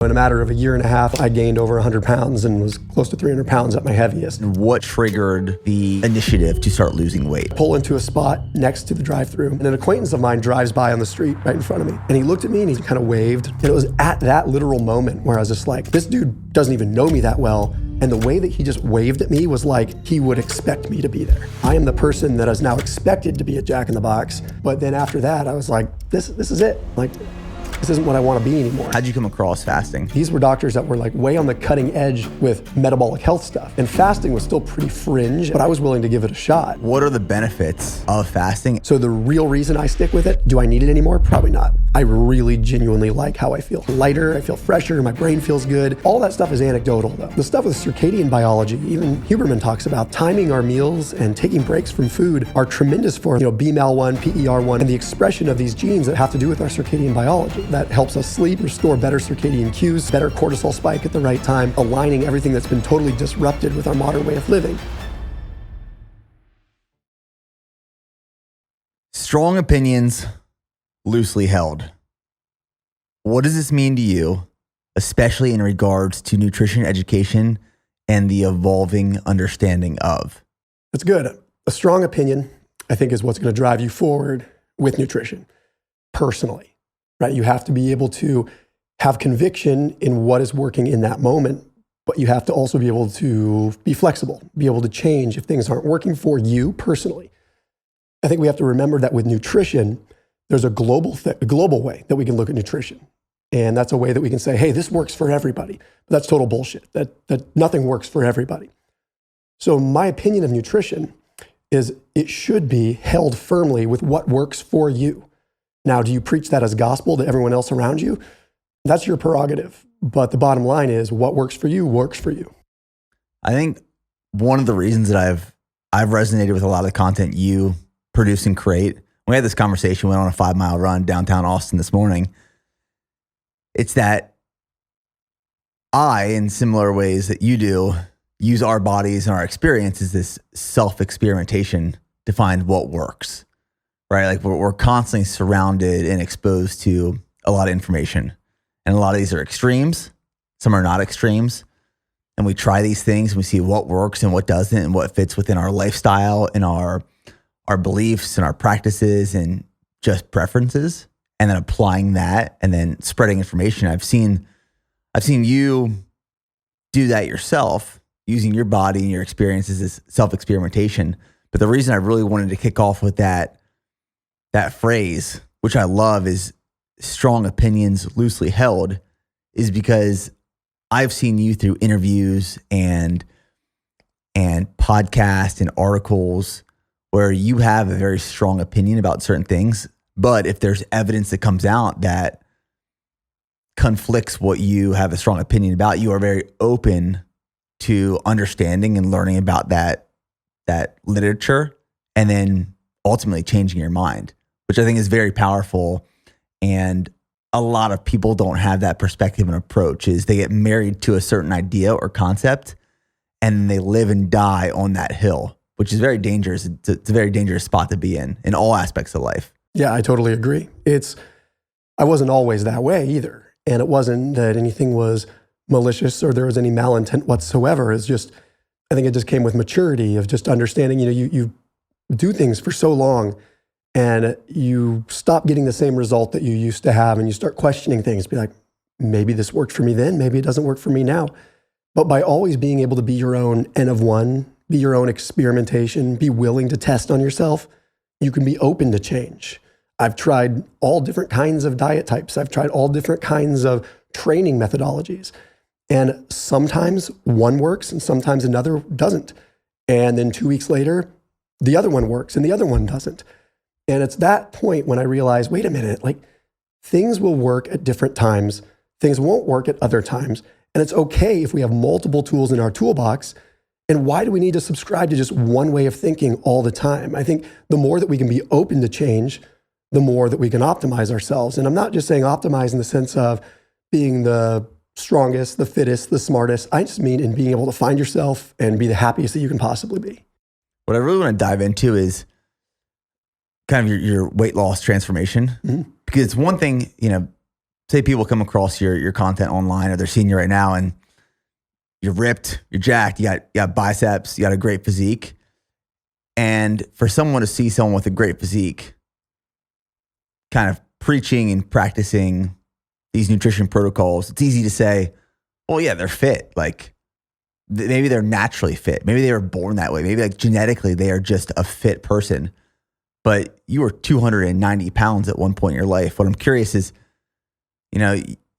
In a matter of a year and a half, I gained over 100 pounds and was close to 300 pounds at my heaviest. What triggered the initiative to start losing weight? Pull into a spot next to the drive-thru, and an acquaintance of mine drives by on the street right in front of me. And he looked at me and he kind of waved. And it was at that literal moment where I was just like, this dude doesn't even know me that well. And the way that he just waved at me was like he would expect me to be there. I am the person that is now expected to be at Jack in the Box. But then after that, I was like, this is it. Like, this isn't what I want to be anymore. How'd you come across fasting? These were doctors that were like way on the cutting edge with metabolic health stuff. And fasting was still pretty fringe, but I was willing to give it a shot. What are the benefits of fasting? So the real reason I stick with it, do I need it anymore? Probably not. I really genuinely like how I feel. Lighter, I feel fresher, my brain feels good. All that stuff is anecdotal though. The stuff with circadian biology, even Huberman talks about timing our meals and taking breaks from food are tremendous for, BMAL1, PER1, and the expression of these genes that have to do with our circadian biology. That helps us sleep, restore better circadian cues, better cortisol spike at the right time, aligning everything that's been totally disrupted with our modern way of living. Strong opinions, loosely held. What does this mean to you, especially in regards to nutrition education and the evolving understanding of? That's good. A strong opinion, I think, is what's going to drive you forward with nutrition, personally. Right? You have to be able to have conviction in what is working in that moment, but you have to also be able to be flexible, be able to change if things aren't working for you personally. I think we have to remember that with nutrition, there's a global way that we can look at nutrition. And that's a way that we can say, hey, this works for everybody. But that's total bullshit, that nothing works for everybody. So my opinion of nutrition is it should be held firmly with what works for you. Now, do you preach that as gospel to everyone else around you? That's your prerogative. But the bottom line is what works for you works for you. I think one of the reasons that I've resonated with a lot of the content you produce and create, we had this conversation, went on a 5-mile run downtown Austin this morning. It's that I, in similar ways that you do, use our bodies and our experience as this self-experimentation to find what works. Right? Like we're constantly surrounded and exposed to a lot of information. And a lot of these are extremes. Some are not extremes. And we try these things and we see what works and what doesn't and what fits within our lifestyle and our beliefs and our practices and just preferences. And then applying that and then spreading information. I've seen you do that yourself, using your body and your experiences as self-experimentation. But the reason I really wanted to kick off with that phrase, which I love, is strong opinions loosely held, is because I've seen you through interviews and podcasts and articles where you have a very strong opinion about certain things. But if there's evidence that comes out that conflicts what you have a strong opinion about, you are very open to understanding and learning about that literature and then ultimately changing your mind, which I think is very powerful. And a lot of people don't have that perspective and approach. Is they get married to a certain idea or concept and they live and die on that hill, which is very dangerous. It's a very dangerous spot to be in all aspects of life. Yeah, I totally agree. I wasn't always that way either. And it wasn't that anything was malicious or there was any malintent whatsoever. It's just, I think it just came with maturity of just understanding, you do things for so long and you stop getting the same result that you used to have and you start questioning things, be like, maybe this worked for me then, maybe it doesn't work for me now. But by always being able to be your own N of one, be your own experimentation, be willing to test on yourself, you can be open to change. I've tried all different kinds of diet types. I've tried all different kinds of training methodologies. And sometimes one works and sometimes another doesn't. And then 2 weeks later, the other one works and the other one doesn't. And it's that point when I realized, wait a minute, like things will work at different times. Things won't work at other times. And it's okay if we have multiple tools in our toolbox. And why do we need to subscribe to just one way of thinking all the time? I think the more that we can be open to change, the more that we can optimize ourselves. And I'm not just saying optimize in the sense of being the strongest, the fittest, the smartest. I just mean in being able to find yourself and be the happiest that you can possibly be. What I really want to dive into is kind of your weight loss transformation. Mm-hmm. Because it's one thing, say people come across your content online or they're seeing you right now and you're ripped, you're jacked, you got biceps, you got a great physique. And for someone to see someone with a great physique kind of preaching and practicing these nutrition protocols, it's easy to say, well, yeah, they're fit. Like maybe they're naturally fit. Maybe they were born that way. Maybe like genetically they are just a fit person. But you were 290 pounds at one point in your life. What I'm curious is,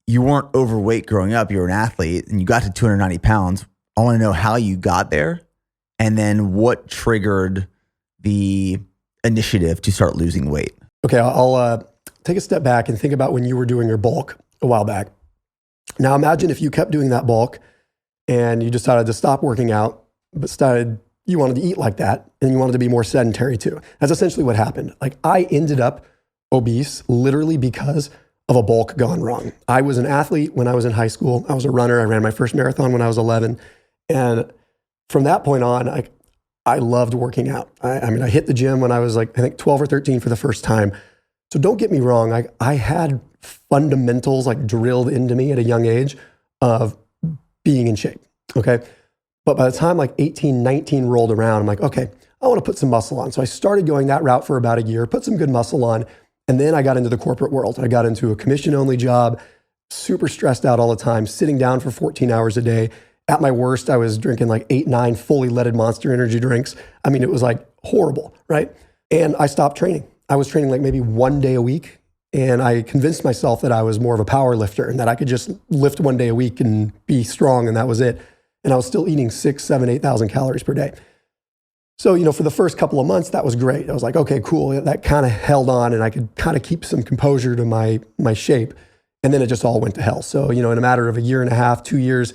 you weren't overweight growing up. You were an athlete and you got to 290 pounds. I want to know how you got there and then what triggered the initiative to start losing weight. Okay, I'll take a step back and think about when you were doing your bulk a while back. Now imagine if you kept doing that bulk and you decided to stop working out, but you wanted to eat like that and you wanted to be more sedentary too. That's essentially what happened. Like I ended up obese literally because of a bulk gone wrong. I was an athlete when I was in high school. I was a runner. I ran my first marathon when I was 11. And from that point on, I loved working out. I mean, I hit the gym when I was like, I think 12 or 13 for the first time. So don't get me wrong. I had fundamentals like drilled into me at a young age of being in shape. Okay. But by the time like 18, 19 rolled around, I'm like, okay, I want to put some muscle on. So I started going that route for about a year, put some good muscle on. And then I got into the corporate world. I got into a commission-only job, super stressed out all the time, sitting down for 14 hours a day. At my worst, I was drinking like 8, 9 fully leaded Monster energy drinks. I mean, it was like horrible, right? And I stopped training. I was training like maybe one day a week. And I convinced myself that I was more of a power lifter and that I could just lift one day a week and be strong and that was it. And I was still eating 6, 7, 8,000 calories per day. So, for the first couple of months, that was great. I was like, okay, cool. That kind of held on and I could kind of keep some composure to my shape. And then it just all went to hell. So, in a matter of a year and a half, 2 years,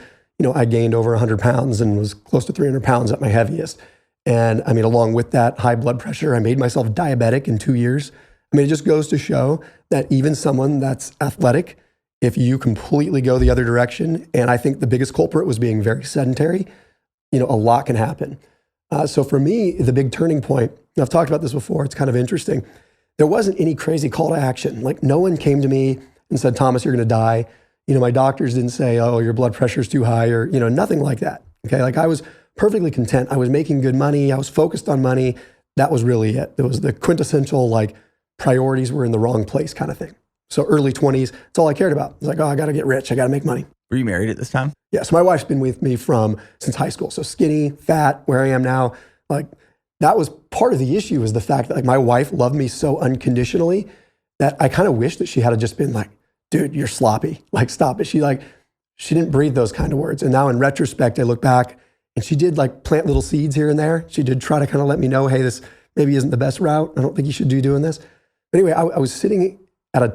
I gained over 100 pounds and was close to 300 pounds at my heaviest. And I mean, along with that high blood pressure, I made myself diabetic in 2 years. I mean, it just goes to show that even someone that's athletic, if you completely go the other direction, and I think the biggest culprit was being very sedentary, a lot can happen. So for me, the big turning point, and I've talked about this before, it's kind of interesting. There wasn't any crazy call to action. Like no one came to me and said, Thomas, you're going to die. My doctors didn't say, oh, your blood pressure's too high or, nothing like that. Okay. Like I was perfectly content. I was making good money. I was focused on money. That was really it. It was the quintessential, like priorities were in the wrong place kind of thing. So early 20s, that's all I cared about. It's like, oh, I got to get rich. I got to make money. Were you married at this time? Yeah. So my wife's been with me since high school. So skinny, fat, where I am now, like that was part of the issue is the fact that like my wife loved me so unconditionally that I kind of wish that she had just been like, dude, you're sloppy. Like, stop it. She didn't breathe those kind of words. And now in retrospect, I look back and she did like plant little seeds here and there. She did try to kind of let me know, hey, this maybe isn't the best route. I don't think you should be doing this. But anyway, I was sitting at a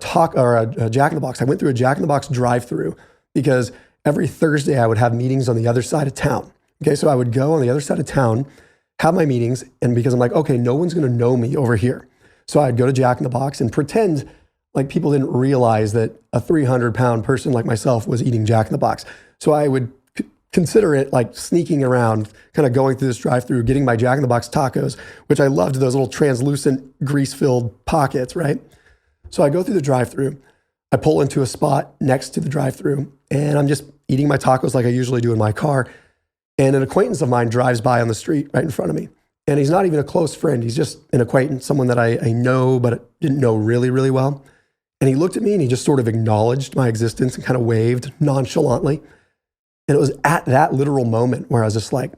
Jack in the Box. I went through a Jack in the Box drive-through because every Thursday I would have meetings on the other side of town. Okay, so I would go on the other side of town, have my meetings, and because I'm like, okay, no one's going to know me over here. So I'd go to Jack in the Box and pretend like people didn't realize that a 300-pound person like myself was eating Jack in the Box. So I would consider it like sneaking around, kind of going through this drive-through, getting my Jack in the Box tacos, which I loved, those little translucent grease-filled pockets, right? So I go through the drive-through, I pull into a spot next to the drive-through, and I'm just eating my tacos like I usually do in my car. And an acquaintance of mine drives by on the street right in front of me. And he's not even a close friend. He's just an acquaintance, someone that I know, but didn't know really, really well. And he looked at me and he just sort of acknowledged my existence and kind of waved nonchalantly. And it was at that literal moment where I was just like,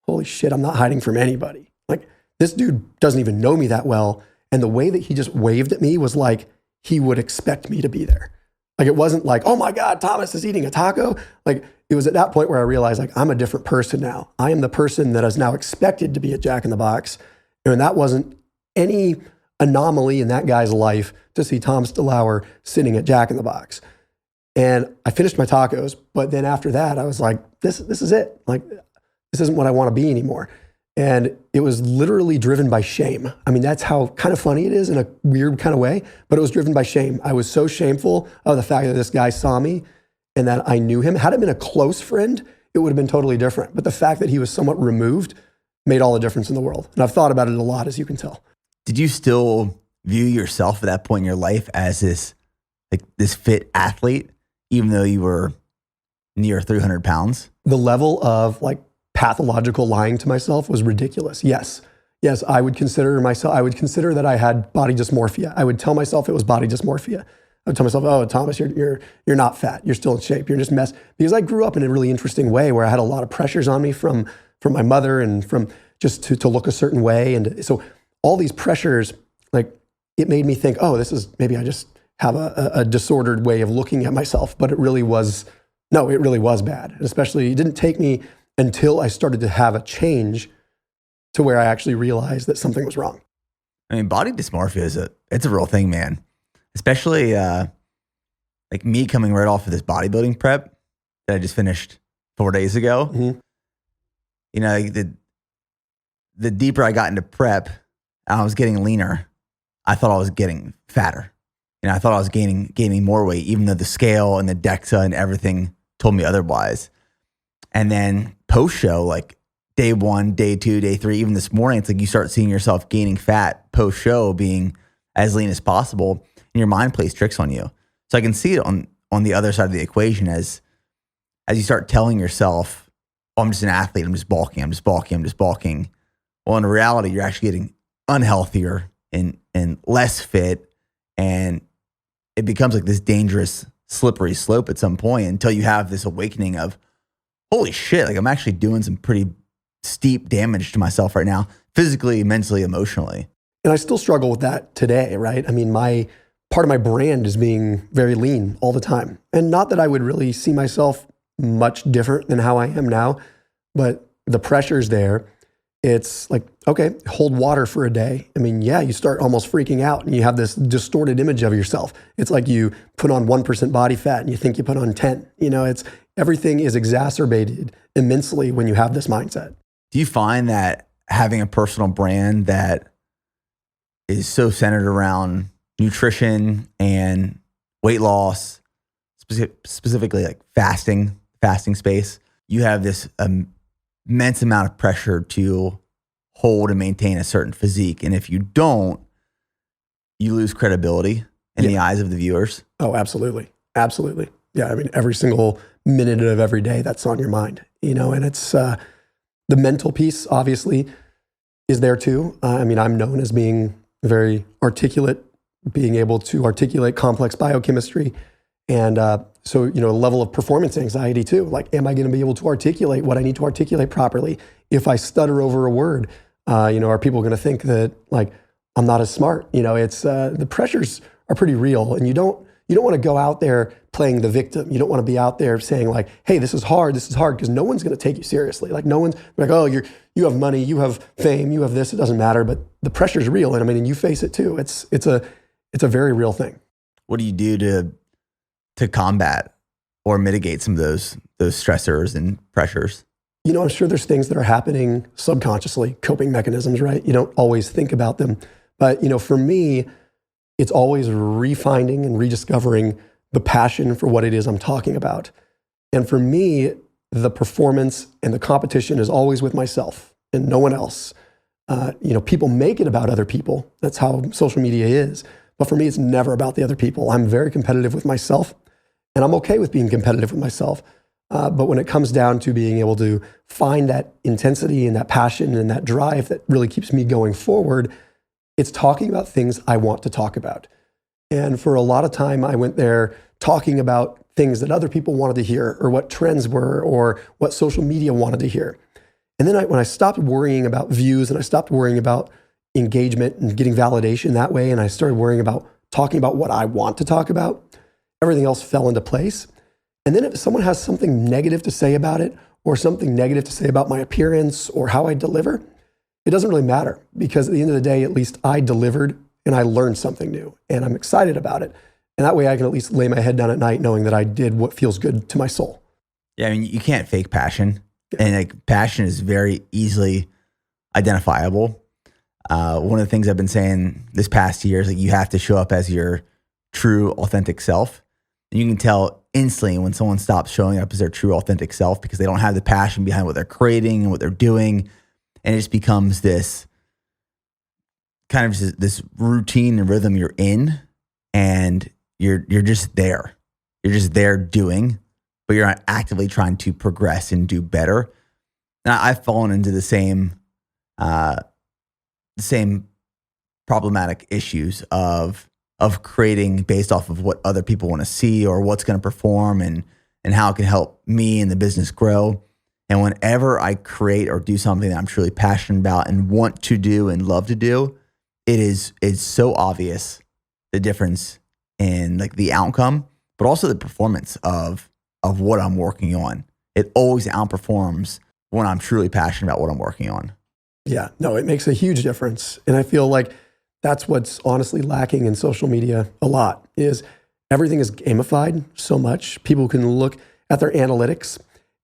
holy shit, I'm not hiding from anybody. Like this dude doesn't even know me that well. And the way that he just waved at me was like, he would expect me to be there. Like it wasn't like, oh my God, Thomas is eating a taco. Like it was at that point where I realized like, I'm a different person now. I am the person that is now expected to be at Jack in the Box. And that wasn't any anomaly in that guy's life to see Thomas DeLauer sitting at Jack in the Box. And I finished my tacos, but then after that, I was like, this is it. Like, this isn't what I want to be anymore. And it was literally driven by shame. I mean, that's how kind of funny it is in a weird kind of way, but it was driven by shame. I was so shameful of the fact that this guy saw me and that I knew him. Had it been a close friend, it would have been totally different. But the fact that he was somewhat removed made all the difference in the world. And I've thought about it a lot, as you can tell. Did you still view yourself at that point in your life as this like this fit athlete, even though you were near 300 pounds? The level of like pathological lying to myself was ridiculous. Yes. Yes, I would consider that I had body dysmorphia. I would tell myself it was body dysmorphia. I would tell myself, "Oh, Thomas, you're not fat. You're still in shape. You're just mess." Because I grew up in a really interesting way where I had a lot of pressures on me from my mother and from just to look a certain way. And so all these pressures, like it made me think, oh, this is maybe I just have a disordered way of looking at myself. But it really was bad. And especially it didn't take me until I started to have a change to where I actually realized that something was wrong. I mean, body dysmorphia it's a real thing, man. Especially like me coming right off of this bodybuilding prep that I just finished 4 days ago. Mm-hmm. You know, the deeper I got into prep, I was getting leaner. I thought I was getting fatter. You know, I thought I was gaining more weight, even though the scale and the DEXA and everything told me otherwise. And then post show, like day 1, day 2, day 3, even this morning, it's like you start seeing yourself gaining fat post show, being as lean as possible, and your mind plays tricks on you. So I can see it on the other side of the equation as you start telling yourself, "Oh, I'm just an athlete. I'm just bulking. I'm just bulking. I'm just bulking." Well, in reality, you're actually getting unhealthier and less fit, and it becomes like this dangerous, slippery slope at some point until you have this awakening of, holy shit, like I'm actually doing some pretty steep damage to myself right now, physically, mentally, emotionally. And I still struggle with that today, right? I mean, part of my brand is being very lean all the time. And not that I would really see myself much different than how I am now, but the pressure's there. It's like, okay, hold water for a day. I mean, yeah, you start almost freaking out and you have this distorted image of yourself. It's like you put on 1% body fat and you think you put on 10. You know, everything is exacerbated immensely when you have this mindset. Do you find that having a personal brand that is so centered around nutrition and weight loss, specifically like fasting space, you have this immense amount of pressure to hold and maintain a certain physique. And if you don't, you lose credibility in the eyes of the viewers? Oh, absolutely. Absolutely. Yeah. I mean, every single minute of every day that's on your mind, you know, and it's the mental piece obviously is there too. I mean, I'm known as being very articulate, being able to articulate complex biochemistry. And so, you know, a level of performance anxiety too. Like, am I going to be able to articulate what I need to articulate properly? If I stutter over a word, you know, are people going to think that like I'm not as smart? You know, it's the pressures are pretty real, and you don't want to go out there playing the victim. You don't want to be out there saying like, "Hey, this is hard," because no one's going to take you seriously. Like, no one's like, "Oh, you have money, you have fame, you have this." It doesn't matter, but the pressure's real, and I mean, and you face it too. It's a very real thing. What do you do to combat or mitigate some of those stressors and pressures? You know, I'm sure there's things that are happening subconsciously, coping mechanisms, right? You don't always think about them. But, you know, for me, it's always refinding and rediscovering the passion for what it is I'm talking about. And for me, the performance and the competition is always with myself and no one else. You know, people make it about other people. That's how social media is. But for me, it's never about the other people. I'm very competitive with myself, and I'm okay with being competitive with myself. But when it comes down to being able to find that intensity and that passion and that drive that really keeps me going forward, it's talking about things I want to talk about. And for a lot of time, I went there talking about things that other people wanted to hear, or what trends were, or what social media wanted to hear. And then when I stopped worrying about views and I stopped worrying about engagement and getting validation that way, and I started worrying about talking about what I want to talk about, everything else fell into place. And then if someone has something negative to say about it, or something negative to say about my appearance or how I deliver, it doesn't really matter, because at the end of the day, at least I delivered and I learned something new and I'm excited about it. And that way I can at least lay my head down at night knowing that I did what feels good to my soul. Yeah, I mean, you can't fake passion. Yeah. And like passion is very easily identifiable. One of the things I've been saying this past year is like you have to show up as your true, authentic self. And you can tell instantly when someone stops showing up as their true, authentic self because they don't have the passion behind what they're creating and what they're doing. And it just becomes this kind of this routine and rhythm you're in. And you're just there. You're just there doing, but you're not actively trying to progress and do better. And I've fallen into the same problematic issues of creating based off of what other people want to see or what's going to perform and how it can help me and the business grow. And whenever I create or do something that I'm truly passionate about and want to do and love to do, it's so obvious the difference in like the outcome, but also the performance of what I'm working on. It always outperforms when I'm truly passionate about what I'm working on. Yeah, no, it makes a huge difference. And I feel like that's what's honestly lacking in social media a lot is everything is gamified so much. People can look at their analytics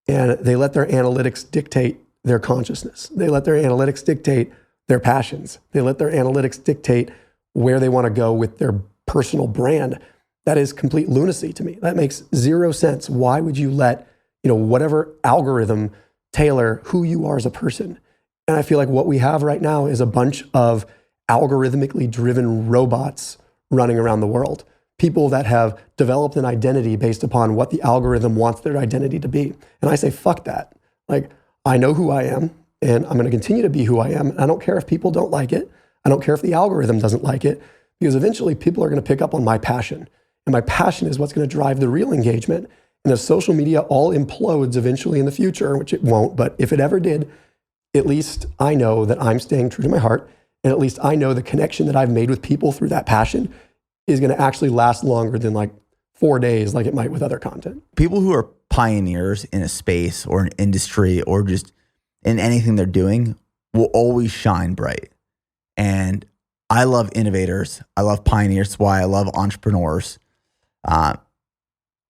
and they let their analytics dictate their consciousness. They let their analytics dictate their passions. They let their analytics dictate where they want to go with their personal brand. That is complete lunacy to me. That makes zero sense. Why would you let, whatever algorithm tailor who you are as a person? And I feel like what we have right now is a bunch of algorithmically driven robots running around the world. People that have developed an identity based upon what the algorithm wants their identity to be. And I say, fuck that. Like, I know who I am, and I'm going to continue to be who I am. I don't care if people don't like it. I don't care if the algorithm doesn't like it, because eventually people are going to pick up on my passion. And my passion is what's going to drive the real engagement. And if social media all implodes eventually in the future, which it won't, but if it ever did, at least I know that I'm staying true to my heart. And at least I know the connection that I've made with people through that passion is going to actually last longer than like 4 days like it might with other content. People who are pioneers in a space or an industry or just in anything they're doing will always shine bright. And I love innovators. I love pioneers. That's why I love entrepreneurs.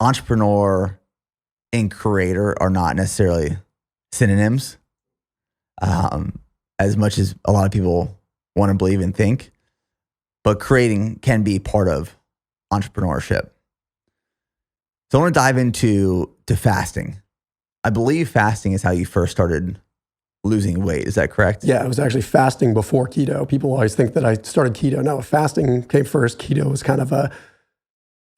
Entrepreneur and creator are not necessarily synonyms, as much as a lot of people want to believe and think. But creating can be part of entrepreneurship. So I want to dive into fasting. I believe fasting is how you first started losing weight. Is that correct? Yeah, it was actually fasting before keto. People always think that I started keto. No, fasting came first. Keto was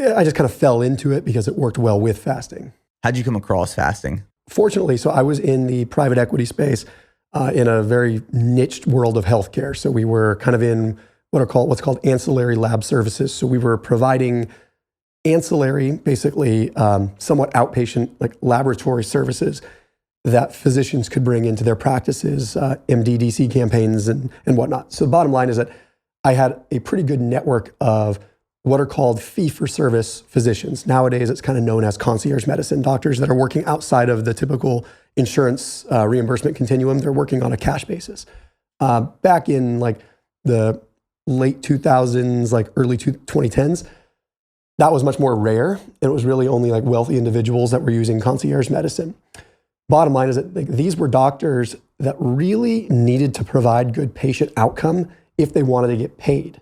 I just kind of fell into it because it worked well with fasting. How'd you come across fasting? Fortunately, so I was in the private equity space in a very niched world of healthcare. So we were kind of in what's called ancillary lab services. So we were providing ancillary, basically somewhat outpatient, like laboratory services that physicians could bring into their practices, MDDC campaigns and whatnot. So the bottom line is that I had a pretty good network of what are called fee-for-service physicians. Nowadays, it's kind of known as concierge medicine, doctors that are working outside of the typical insurance reimbursement continuum. They're working on a cash basis. Back in like the late 2000s, like early 2010s, that was much more rare. And it was really only like wealthy individuals that were using concierge medicine. Bottom line is that these were doctors that really needed to provide good patient outcome if they wanted to get paid.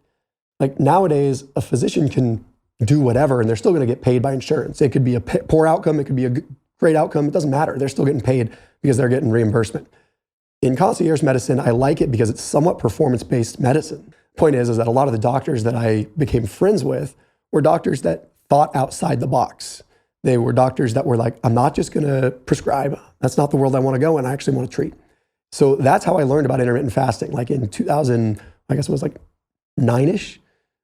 Like nowadays, a physician can do whatever and they're still going to get paid by insurance. It could be a poor outcome. It could be a great outcome. It doesn't matter. They're still getting paid because they're getting reimbursement. In concierge medicine, I like it because it's somewhat performance-based medicine. Point is that a lot of the doctors that I became friends with were doctors that thought outside the box. They were doctors that were like, I'm not just going to prescribe. That's not the world I want to go in. I actually want to treat. So that's how I learned about intermittent fasting. Like in 2000, I guess it was like 9-ish.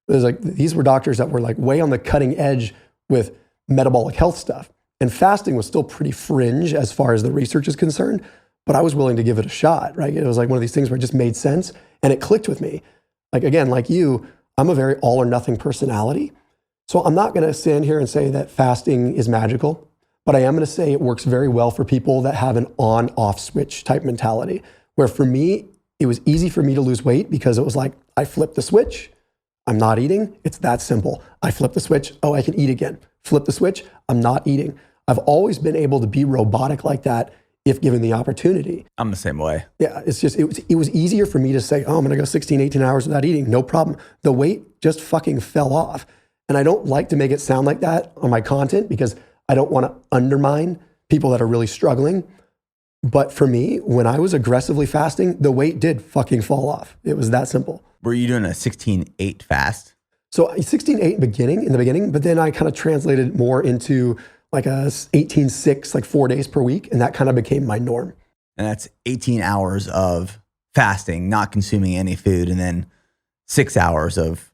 It was like, these were doctors that were like way on the cutting edge with metabolic health stuff. And fasting was still pretty fringe as far as the research is concerned, but I was willing to give it a shot, right? It was like one of these things where it just made sense and it clicked with me. Like, again, like you, I'm a very all or nothing personality. So I'm not going to stand here and say that fasting is magical, but I am going to say it works very well for people that have an on-off switch type mentality, where for me, it was easy for me to lose weight because it was like, I flipped the switch, I'm not eating. It's that simple. I flip the switch, oh, I can eat again. Flip the switch, I'm not eating. I've always been able to be robotic like that if given the opportunity. I'm the same way. Yeah, it's just, it was easier for me to say, oh, I'm going to go 16, 18 hours without eating. No problem. The weight just fucking fell off. And I don't like to make it sound like that on my content because I don't want to undermine people that are really struggling. But for me, when I was aggressively fasting, the weight did fucking fall off. It was that simple. Were you doing a 16-8 fast? So 16-8 in the beginning, but then I kind of translated more into like a 18-6, like 4 days per week. And that kind of became my norm. And that's 18 hours of fasting, not consuming any food, and then 6 hours of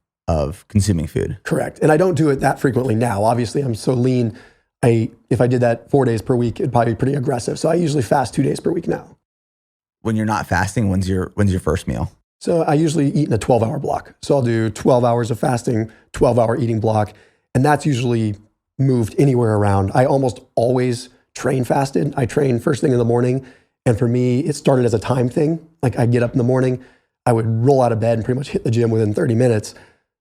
consuming food. Correct. And I don't do it that frequently now. Obviously, I'm so lean. If I did that 4 days per week, it'd probably be pretty aggressive. So I usually fast 2 days per week now. When you're not fasting, when's your first meal? So I usually eat in a 12-hour block. So I'll do 12 hours of fasting, 12-hour eating block, and that's usually moved anywhere around. I almost always train fasted. I train first thing in the morning, and for me, it started as a time thing. Like I get up in the morning, I would roll out of bed and pretty much hit the gym within 30 minutes.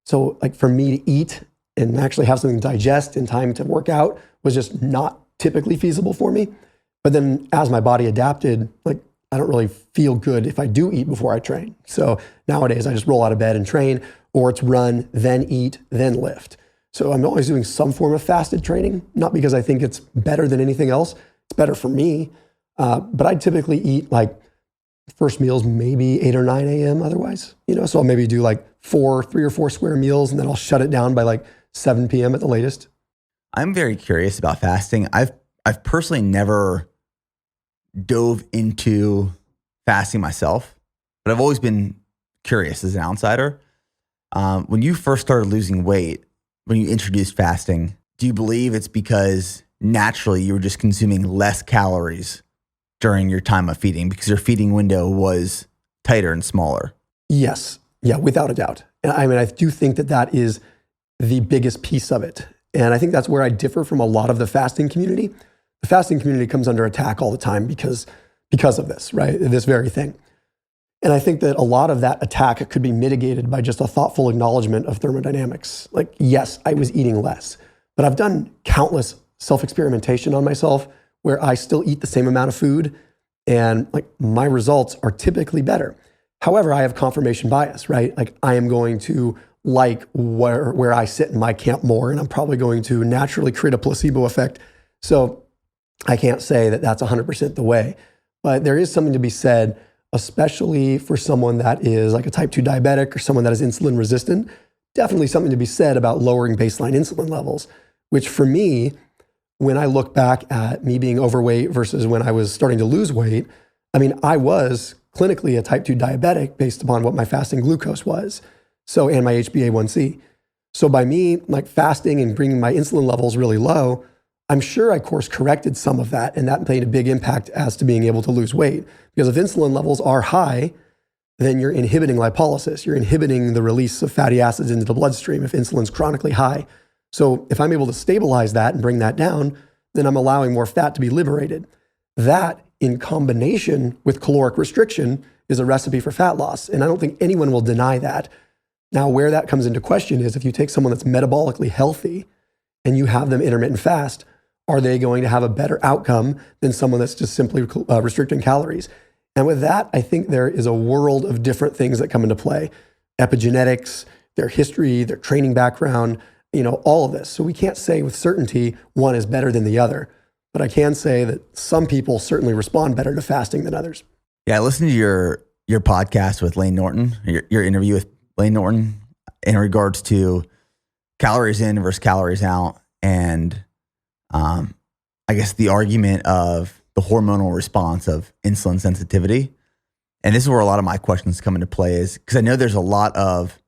So like for me to eat and actually have something to digest in time to work out was just not typically feasible for me. But then as my body adapted, like I don't really feel good if I do eat before I train. So nowadays I just roll out of bed and train, or it's run, then eat, then lift. So I'm always doing some form of fasted training, not because I think it's better than anything else. It's better for me. But I typically eat like first meals, maybe 8 or 9 a.m. otherwise, so I'll maybe do like 3 or 4 square meals, and then I'll shut it down by like 7 p.m. at the latest. I'm very curious about fasting. I've personally never dove into fasting myself, but I've always been curious as an outsider. When you first started losing weight, when you introduced fasting, do you believe it's because naturally you were just consuming less calories during your time of feeding because your feeding window was tighter and smaller? Yes. Yeah, without a doubt. And I mean, I do think that is the biggest piece of it. And I think that's where I differ from a lot of the fasting community. The fasting community comes under attack all the time because of this, right? This very thing. And I think that a lot of that attack could be mitigated by just a thoughtful acknowledgement of thermodynamics. Like, yes, I was eating less, but I've done countless self-experimentation on myself where I still eat the same amount of food and like my results are typically better. However, I have confirmation bias, right? Like I am going to like where I sit in my camp more, and I'm probably going to naturally create a placebo effect. So I can't say that that's 100% the way, but there is something to be said, especially for someone that is like a type 2 diabetic or someone that is insulin resistant. Definitely something to be said about lowering baseline insulin levels, which for me, when I look back at me being overweight versus when I was starting to lose weight, I mean, I was clinically a type 2 diabetic based upon what my fasting glucose was. So, and my HbA1c. So by me like fasting and bringing my insulin levels really low, I'm sure I course corrected some of that, and that made a big impact as to being able to lose weight. Because if insulin levels are high, then you're inhibiting lipolysis. You're inhibiting the release of fatty acids into the bloodstream if insulin's chronically high. So if I'm able to stabilize that and bring that down, then I'm allowing more fat to be liberated. That in combination with caloric restriction is a recipe for fat loss. And I don't think anyone will deny that. Now, where that comes into question is if you take someone that's metabolically healthy and you have them intermittent fast, are they going to have a better outcome than someone that's just simply restricting calories? And with that, I think there is a world of different things that come into play. Epigenetics, their history, their training background, all of this. So we can't say with certainty one is better than the other, but I can say that some people certainly respond better to fasting than others. Yeah, I listened to your podcast with Lane Norton, your interview with Lane Norton in regards to calories in versus calories out, and I guess the argument of the hormonal response of insulin sensitivity. And this is where a lot of my questions come into play, is because I know there's a lot of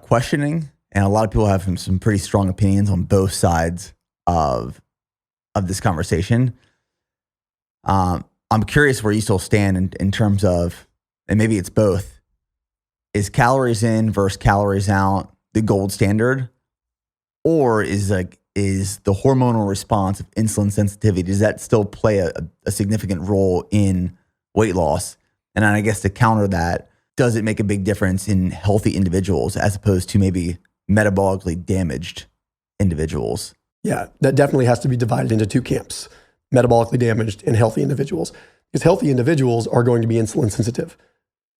questioning, and a lot of people have some pretty strong opinions on both sides of this conversation. I'm curious where you still stand in terms of, and maybe it's both, is calories in versus calories out the gold standard, or is the hormonal response of insulin sensitivity, does that still play a significant role in weight loss? And I guess to counter that, does it make a big difference in healthy individuals as opposed to maybe metabolically damaged individuals? Yeah, that definitely has to be divided into two camps, metabolically damaged and healthy individuals. Because healthy individuals are going to be insulin sensitive.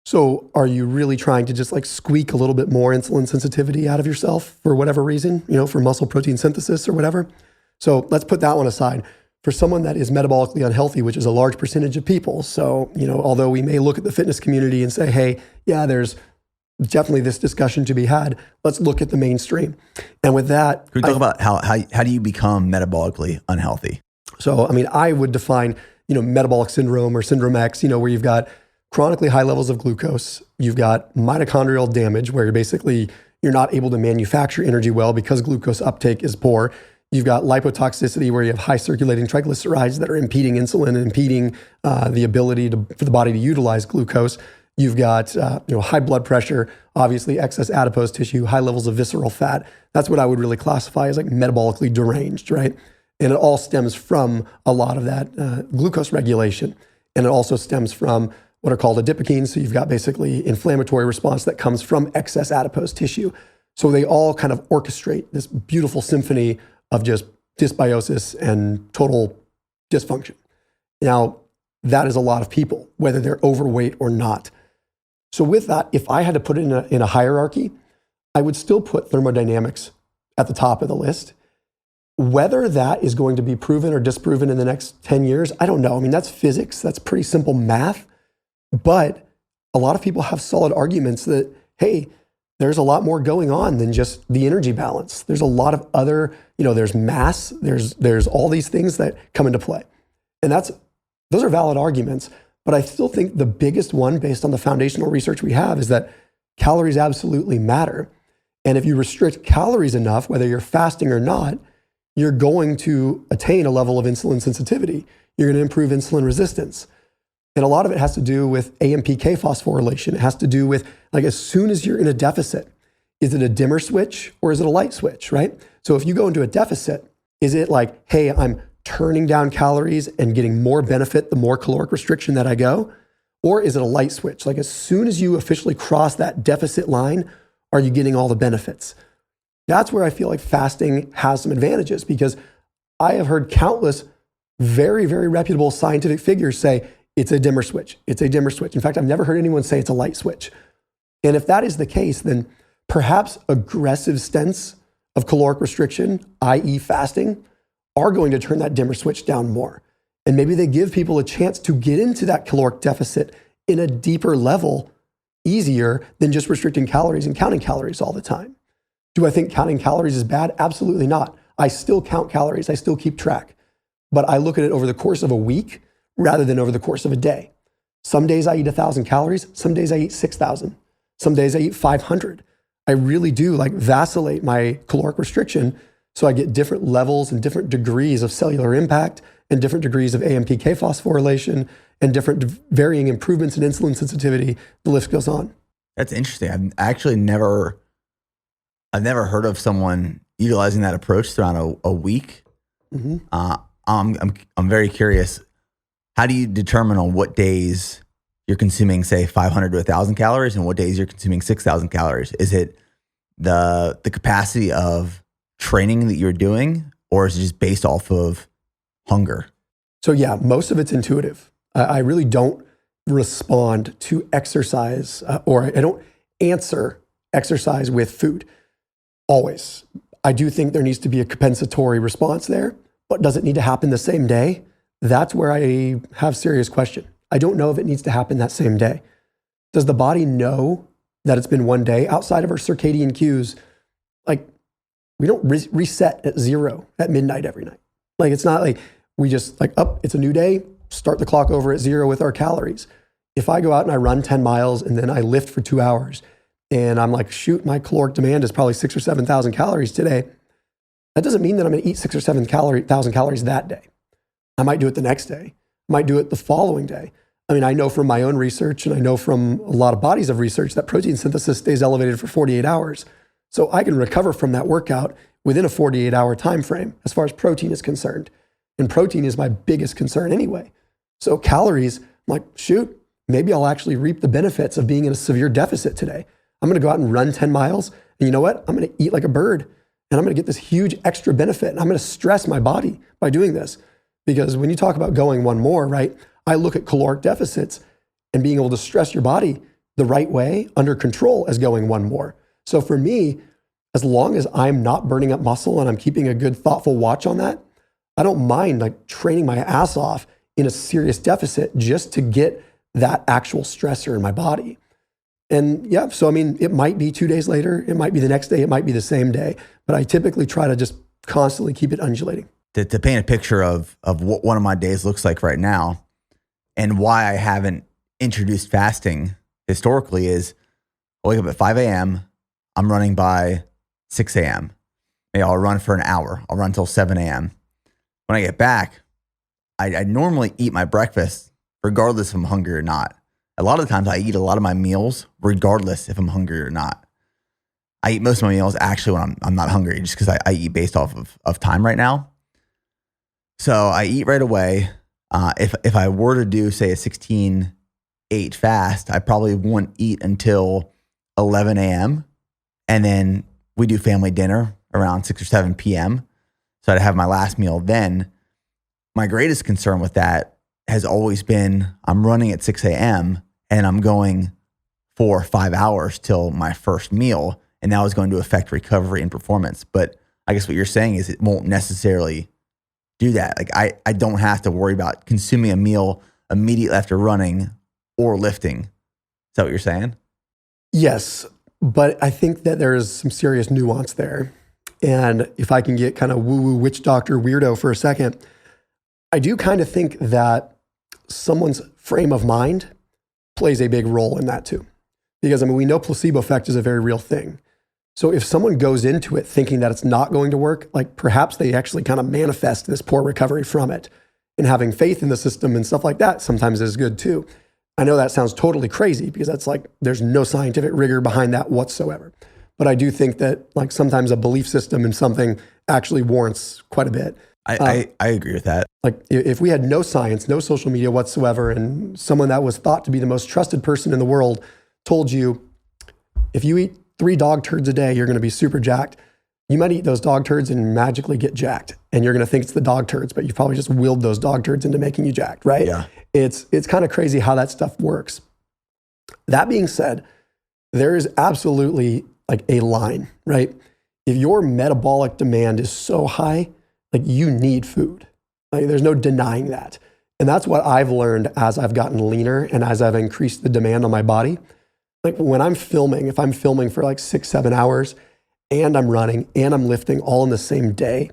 So are you really trying to just like squeak a little bit more insulin sensitivity out of yourself for whatever reason, for muscle protein synthesis or whatever? So let's put that one aside. For someone that is metabolically unhealthy, which is a large percentage of people. So, although we may look at the fitness community and say, hey, yeah, there's definitely this discussion to be had. Let's look at the mainstream. And with that, Can we talk about how do you become metabolically unhealthy? So, I mean, I would define, metabolic syndrome or syndrome X, where you've got chronically high levels of glucose. You've got mitochondrial damage where you're not able to manufacture energy well because glucose uptake is poor. You've got lipotoxicity where you have high circulating triglycerides that are impeding insulin and impeding the ability for the body to utilize glucose. You've got high blood pressure, obviously excess adipose tissue, high levels of visceral fat. That's what I would really classify as like metabolically deranged, right? And it all stems from a lot of that glucose regulation. And it also stems from what are called adipokines. So you've got basically inflammatory response that comes from excess adipose tissue. So they all kind of orchestrate this beautiful symphony of just dysbiosis and total dysfunction. Now, that is a lot of people, whether they're overweight or not. So with that, if I had to put it in a hierarchy, I would still put thermodynamics at the top of the list. Whether that is going to be proven or disproven in the next 10 years, I don't know. I mean, that's physics. That's pretty simple math. But a lot of people have solid arguments that, hey, there's a lot more going on than just the energy balance. There's a lot of other, there's mass, there's all these things that come into play. And those are valid arguments. But I still think the biggest one, based on the foundational research we have, is that calories absolutely matter. And if you restrict calories enough, whether you're fasting or not, you're going to attain a level of insulin sensitivity. You're going to improve insulin resistance. And a lot of it has to do with AMPK phosphorylation. It has to do with, like, as soon as you're in a deficit, is it a dimmer switch or is it a light switch, right? So if you go into a deficit, is it like, hey, I'm turning down calories and getting more benefit the more caloric restriction that I go? Or is it a light switch? Like, as soon as you officially cross that deficit line, are you getting all the benefits? That's where I feel like fasting has some advantages, because I have heard countless very, very reputable scientific figures say it's a dimmer switch. It's a dimmer switch. In fact, I've never heard anyone say it's a light switch. And if that is the case, then perhaps aggressive stints of caloric restriction, i.e. fasting, are going to turn that dimmer switch down more. And maybe they give people a chance to get into that caloric deficit in a deeper level easier than just restricting calories and counting calories all the time. Do I think counting calories is bad? Absolutely not. I still count calories. I still keep track. But I look at it over the course of a week rather than over the course of a day. Some days I eat 1,000 calories. Some days I eat 6,000. Some days I eat 500. I really do vacillate my caloric restriction so I get different levels and different degrees of cellular impact and different degrees of AMPK phosphorylation and different varying improvements in insulin sensitivity. The list goes on. That's interesting. I've actually never heard of someone utilizing that approach throughout a week. Mm-hmm. I'm very curious. How do you determine on what days you're consuming, say, 500 to 1,000 calories, and what days you're consuming 6,000 calories? Is it the capacity of training that you're doing, or is it just based off of hunger? So yeah, most of it's intuitive. I really don't respond to exercise or I don't answer exercise with food. Always. I do think there needs to be a compensatory response there, but does it need to happen the same day? That's where I have serious question. I don't know if it needs to happen that same day. Does the body know that it's been one day outside of our circadian cues? Like, we don't reset at 0 at midnight every night. Like, it's not like we just it's a new day, start the clock over at 0 with our calories. If I go out and I run 10 miles and then I lift for 2 hours and I'm like, shoot, my caloric demand is probably 6,000 or 7,000 calories today, that doesn't mean that I'm going to eat 6,000 or 7,000 calories that day. I might do it the next day. I might do it the following day. I mean, I know from my own research and I know from a lot of bodies of research that protein synthesis stays elevated for 48 hours. So I can recover from that workout within a 48-hour time frame as far as protein is concerned. And protein is my biggest concern anyway. So calories, I'm like, shoot, maybe I'll actually reap the benefits of being in a severe deficit today. I'm going to go out and run 10 miles. And you know what? I'm going to eat like a bird. And I'm going to get this huge extra benefit. And I'm going to stress my body by doing this. Because when you talk about going one more, right? I look at caloric deficits and being able to stress your body the right way under control as going one more. So for me, as long as I'm not burning up muscle and I'm keeping a good thoughtful watch on that, I don't mind training my ass off in a serious deficit just to get that actual stressor in my body. And yeah, so I mean, it might be 2 days later, it might be the next day, it might be the same day, but I typically try to just constantly keep it undulating. To paint a picture of what one of my days looks like right now and why I haven't introduced fasting historically is I wake up at 5 a.m. I'm running by 6 a.m. Maybe I'll run for an hour. I'll run until 7 a.m. When I get back, I normally eat my breakfast regardless if I'm hungry or not. A lot of the times I eat a lot of my meals regardless if I'm hungry or not. I eat most of my meals actually when I'm not hungry just because I eat based off of time right now. So I eat right away. If I were to do, say, a 16-8 fast, I probably wouldn't eat until 11 a.m. And then we do family dinner around 6 or 7 p.m. So I'd have my last meal then. My greatest concern with that has always been I'm running at 6 a.m. and I'm going 4 or 5 hours till my first meal. And that was going to affect recovery and performance. But I guess what you're saying is it won't necessarily do that. Like I don't have to worry about consuming a meal immediately after running or lifting. Is that what you're saying? Yes, but I think that there's some serious nuance there. And if I can get kind of woo-woo witch doctor weirdo for a second, I do kind of think that someone's frame of mind plays a big role in that too. Because I mean, we know placebo effect is a very real thing. So if someone goes into it thinking that it's not going to work, like perhaps they actually kind of manifest this poor recovery from it. And having faith in the system and stuff like that sometimes is good too. I know that sounds totally crazy because that's like, there's no scientific rigor behind that whatsoever. But I do think that like sometimes a belief system in something actually warrants quite a bit. I agree with that. Like if we had no science, no social media whatsoever, and someone that was thought to be the most trusted person in the world told you, if you eat 3 dog turds a day, you're going to be super jacked. You might eat those dog turds and magically get jacked. And you're going to think it's the dog turds, but you probably just willed those dog turds into making you jacked, right? Yeah. It's kind of crazy how that stuff works. That being said, there is absolutely like a line, right? If your metabolic demand is so high, like you need food. Like there's no denying that. And that's what I've learned as I've gotten leaner and as I've increased the demand on my body. Like when I'm filming, if I'm filming for like 6-7 hours and I'm running and I'm lifting all in the same day,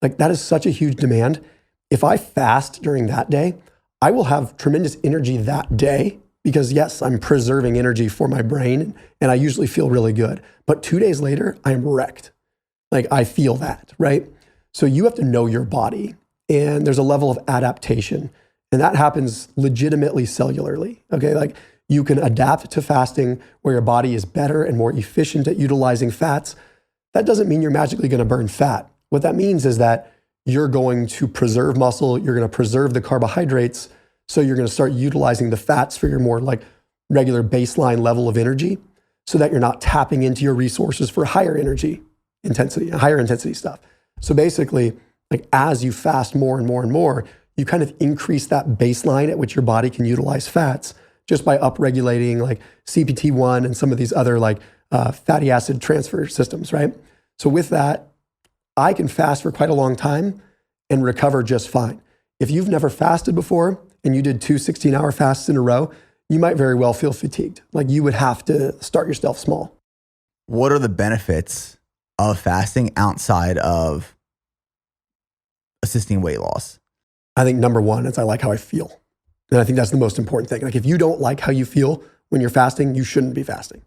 like that is such a huge demand. If I fast during that day, I will have tremendous energy that day because yes, I'm preserving energy for my brain and I usually feel really good. But 2 days later, I am wrecked. Like I feel that, right? So you have to know your body and there's a level of adaptation and that happens legitimately cellularly, okay? Like you can adapt to fasting where your body is better and more efficient at utilizing fats. That doesn't mean you're magically going to burn fat. What that means is that you're going to preserve muscle, you're going to preserve the carbohydrates, so you're going to start utilizing the fats for your more like regular baseline level of energy so that you're not tapping into your resources for higher energy intensity, higher intensity stuff. So basically, like as you fast more and more and more, you kind of increase that baseline at which your body can utilize fats just by upregulating like CPT1 and some of these other like fatty acid transfer systems, right? So with that, I can fast for quite a long time and recover just fine. If you've never fasted before and you did 2 16-hour fasts in a row, you might very well feel fatigued. Like you would have to start yourself small. What are the benefits of fasting outside of assisting weight loss? I think number one is I like how I feel. And I think that's the most important thing. Like if you don't like how you feel when you're fasting, you shouldn't be fasting.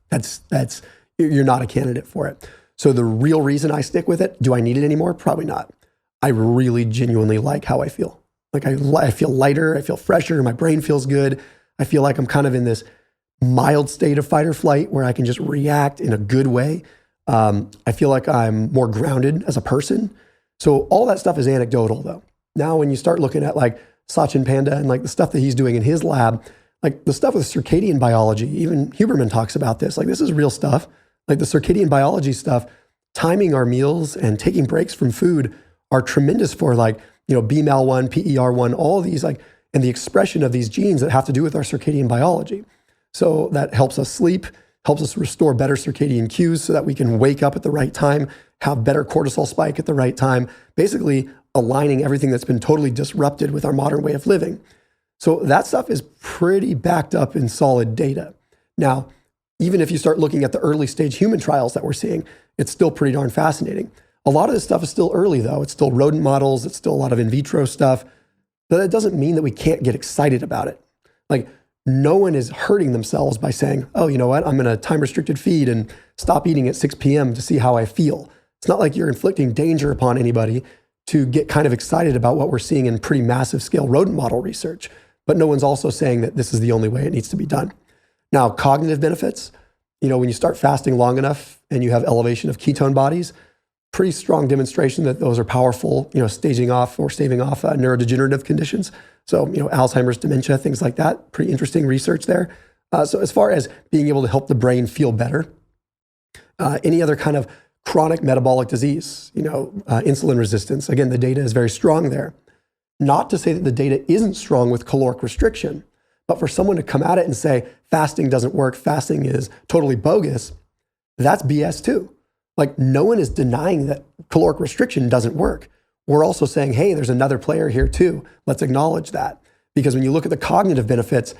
You're not a candidate for it. So the real reason I stick with it, do I need it anymore? Probably not. I really genuinely like how I feel. Like I feel lighter, I feel fresher, my brain feels good. I feel like I'm kind of in this mild state of fight or flight where I can just react in a good way. I feel like I'm more grounded as a person. So all that stuff is anecdotal though. Now when you start looking at like Sachin Panda and like the stuff that he's doing in his lab, like the stuff with circadian biology, even Huberman talks about this, like this is real stuff. Like the circadian biology stuff, timing our meals and taking breaks from food are tremendous for like, BMAL1, PER1, all these like, and the expression of these genes that have to do with our circadian biology. So that helps us sleep, helps us restore better circadian cues so that we can wake up at the right time, have better cortisol spike at the right time, basically aligning everything that's been totally disrupted with our modern way of living. So that stuff is pretty backed up in solid data. Now, even if you start looking at the early stage human trials that we're seeing, it's still pretty darn fascinating. A lot of this stuff is still early though. It's still rodent models. It's still a lot of in vitro stuff. But that doesn't mean that we can't get excited about it. Like no one is hurting themselves by saying, oh, you know what? I'm going to time restricted feed and stop eating at 6 p.m. to see how I feel. It's not like you're inflicting danger upon anybody to get kind of excited about what we're seeing in pretty massive scale rodent model research. But no one's also saying that this is the only way it needs to be done. Now, cognitive benefits, when you start fasting long enough and you have elevation of ketone bodies, pretty strong demonstration that those are powerful, staving off neurodegenerative conditions. So, Alzheimer's, dementia, things like that. Pretty interesting research there. So as far as being able to help the brain feel better, any other kind of chronic metabolic disease, insulin resistance, again, the data is very strong there. Not to say that the data isn't strong with caloric restriction, but for someone to come at it and say, fasting doesn't work, fasting is totally bogus, that's BS too. Like no one is denying that caloric restriction doesn't work. We're also saying, hey, there's another player here too. Let's acknowledge that. Because when you look at the cognitive benefits,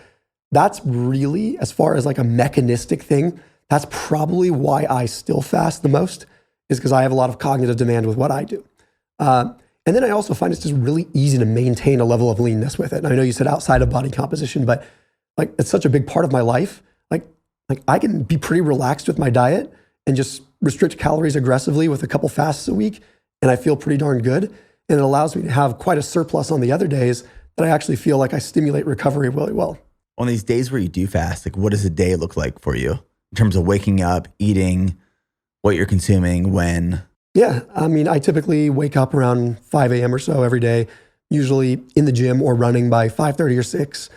that's really, as far as like a mechanistic thing, that's probably why I still fast the most, is because I have a lot of cognitive demand with what I do. And then I also find it's just really easy to maintain a level of leanness with it. And I know you said outside of body composition, but like it's such a big part of my life. Like I can be pretty relaxed with my diet and just restrict calories aggressively with a couple fasts a week, and I feel pretty darn good. And it allows me to have quite a surplus on the other days that I actually feel like I stimulate recovery really well. On these days where you do fast, like what does a day look like for you in terms of waking up, eating, what you're consuming, when? Yeah, I mean, I typically wake up around 5 a.m. or so every day, usually in the gym or running by 5:30 or 6,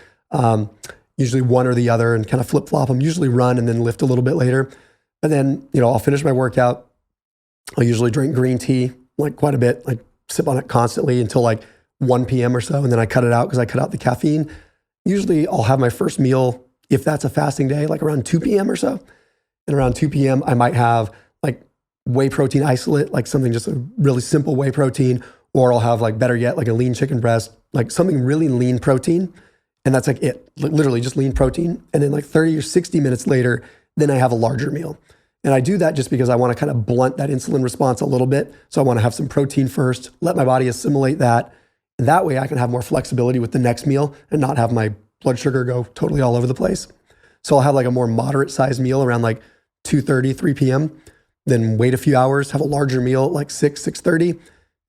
usually one or the other, and kind of flip-flop them, usually run and then lift a little bit later. And then, I'll finish my workout. I'll usually drink green tea, like quite a bit, like sip on it constantly until like 1 p.m. or so, and then I cut it out because I cut out the caffeine. Usually I'll have my first meal, if that's a fasting day, like around 2 p.m. or so. And around 2 p.m., I might have like whey protein isolate, like something just a really simple whey protein, or I'll have like better yet, like a lean chicken breast, like something really lean protein. And that's like it, literally just lean protein. And then like 30 or 60 minutes later, then I have a larger meal. And I do that just because I want to kind of blunt that insulin response a little bit. So I want to have some protein first, let my body assimilate that. And that way I can have more flexibility with the next meal and not have my blood sugar go totally all over the place. So I'll have like a more moderate sized meal around like 2:30, 3 p.m., then wait a few hours, have a larger meal at like 6:30.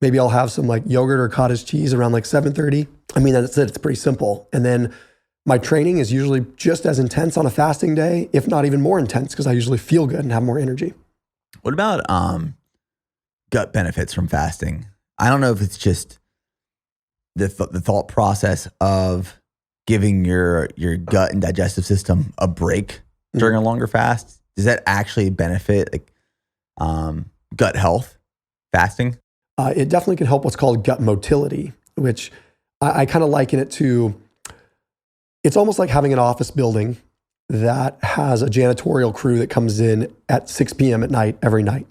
Maybe I'll have some like yogurt or cottage cheese around like 7:30. I mean, that's it. It's pretty simple. And then my training is usually just as intense on a fasting day, if not even more intense, because I usually feel good and have more energy. What about gut benefits from fasting? I don't know if it's just the thought process of giving your gut and digestive system a break during a longer fast. Does that actually benefit like gut health, fasting? It definitely can help what's called gut motility, which I kind of liken it to, it's almost like having an office building that has a janitorial crew that comes in at 6 p.m. at night every night.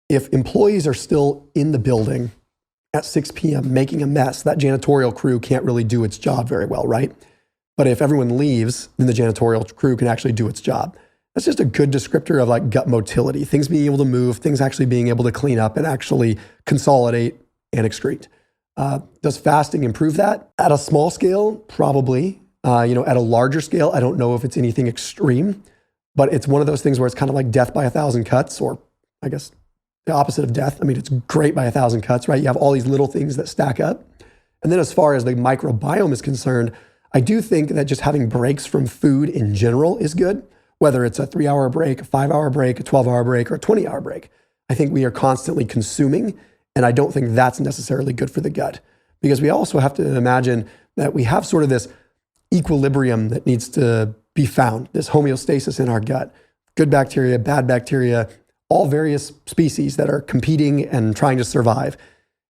If employees are still in the building at 6 p.m. making a mess, that janitorial crew can't really do its job very well, right? But if everyone leaves, then the janitorial crew can actually do its job. That's just a good descriptor of like gut motility, things being able to move, things actually being able to clean up and actually consolidate and excrete. Does fasting improve that? At a small scale, probably. At a larger scale, I don't know if it's anything extreme, but it's one of those things where it's kind of like death by 1,000 cuts, or I guess the opposite of death. I mean, it's great by 1,000 cuts, right? You have all these little things that stack up. And then as far as the microbiome is concerned, I do think that just having breaks from food in general is good, whether it's a 3-hour break, a 5-hour break, a 12-hour break, or a 20-hour break. I think we are constantly consuming, and I don't think that's necessarily good for the gut, because we also have to imagine that we have sort of this equilibrium that needs to be found, this homeostasis in our gut. Good bacteria, bad bacteria, all various species that are competing and trying to survive.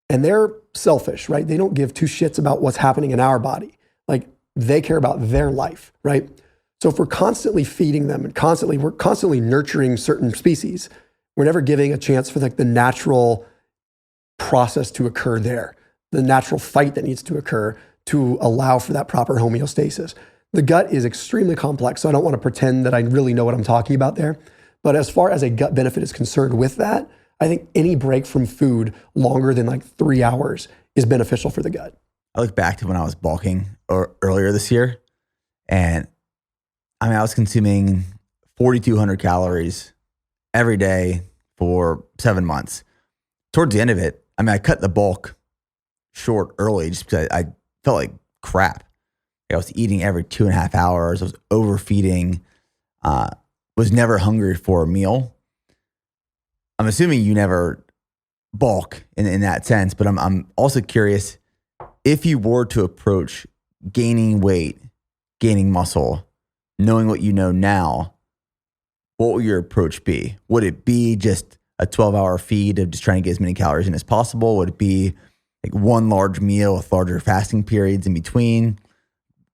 And they're selfish, right? They don't give two shits about what's happening in our body. Like they care about their life, right? So if we're constantly feeding them and we're constantly nurturing certain species, we're never giving a chance for like the natural process to occur there, the natural fight that needs to occur to allow for that proper homeostasis. The gut is extremely complex, so I don't want to pretend that I really know what I'm talking about there. But as far as a gut benefit is concerned with that, I think any break from food longer than like 3 hours is beneficial for the gut. I look back to when I was bulking earlier this year, and I mean, I was consuming 4,200 calories every day for 7 months. Towards the end of it, I mean, I cut the bulk short early just because I felt like crap. I was eating every 2.5 hours. I was overfeeding. Was never hungry for a meal. I'm assuming you never bulk in that sense, but I'm also curious if you were to approach gaining weight, gaining muscle, knowing what you know now, what would your approach be? Would it be just a 12-hour feed of just trying to get as many calories in as possible? Would it be like one large meal with larger fasting periods in between?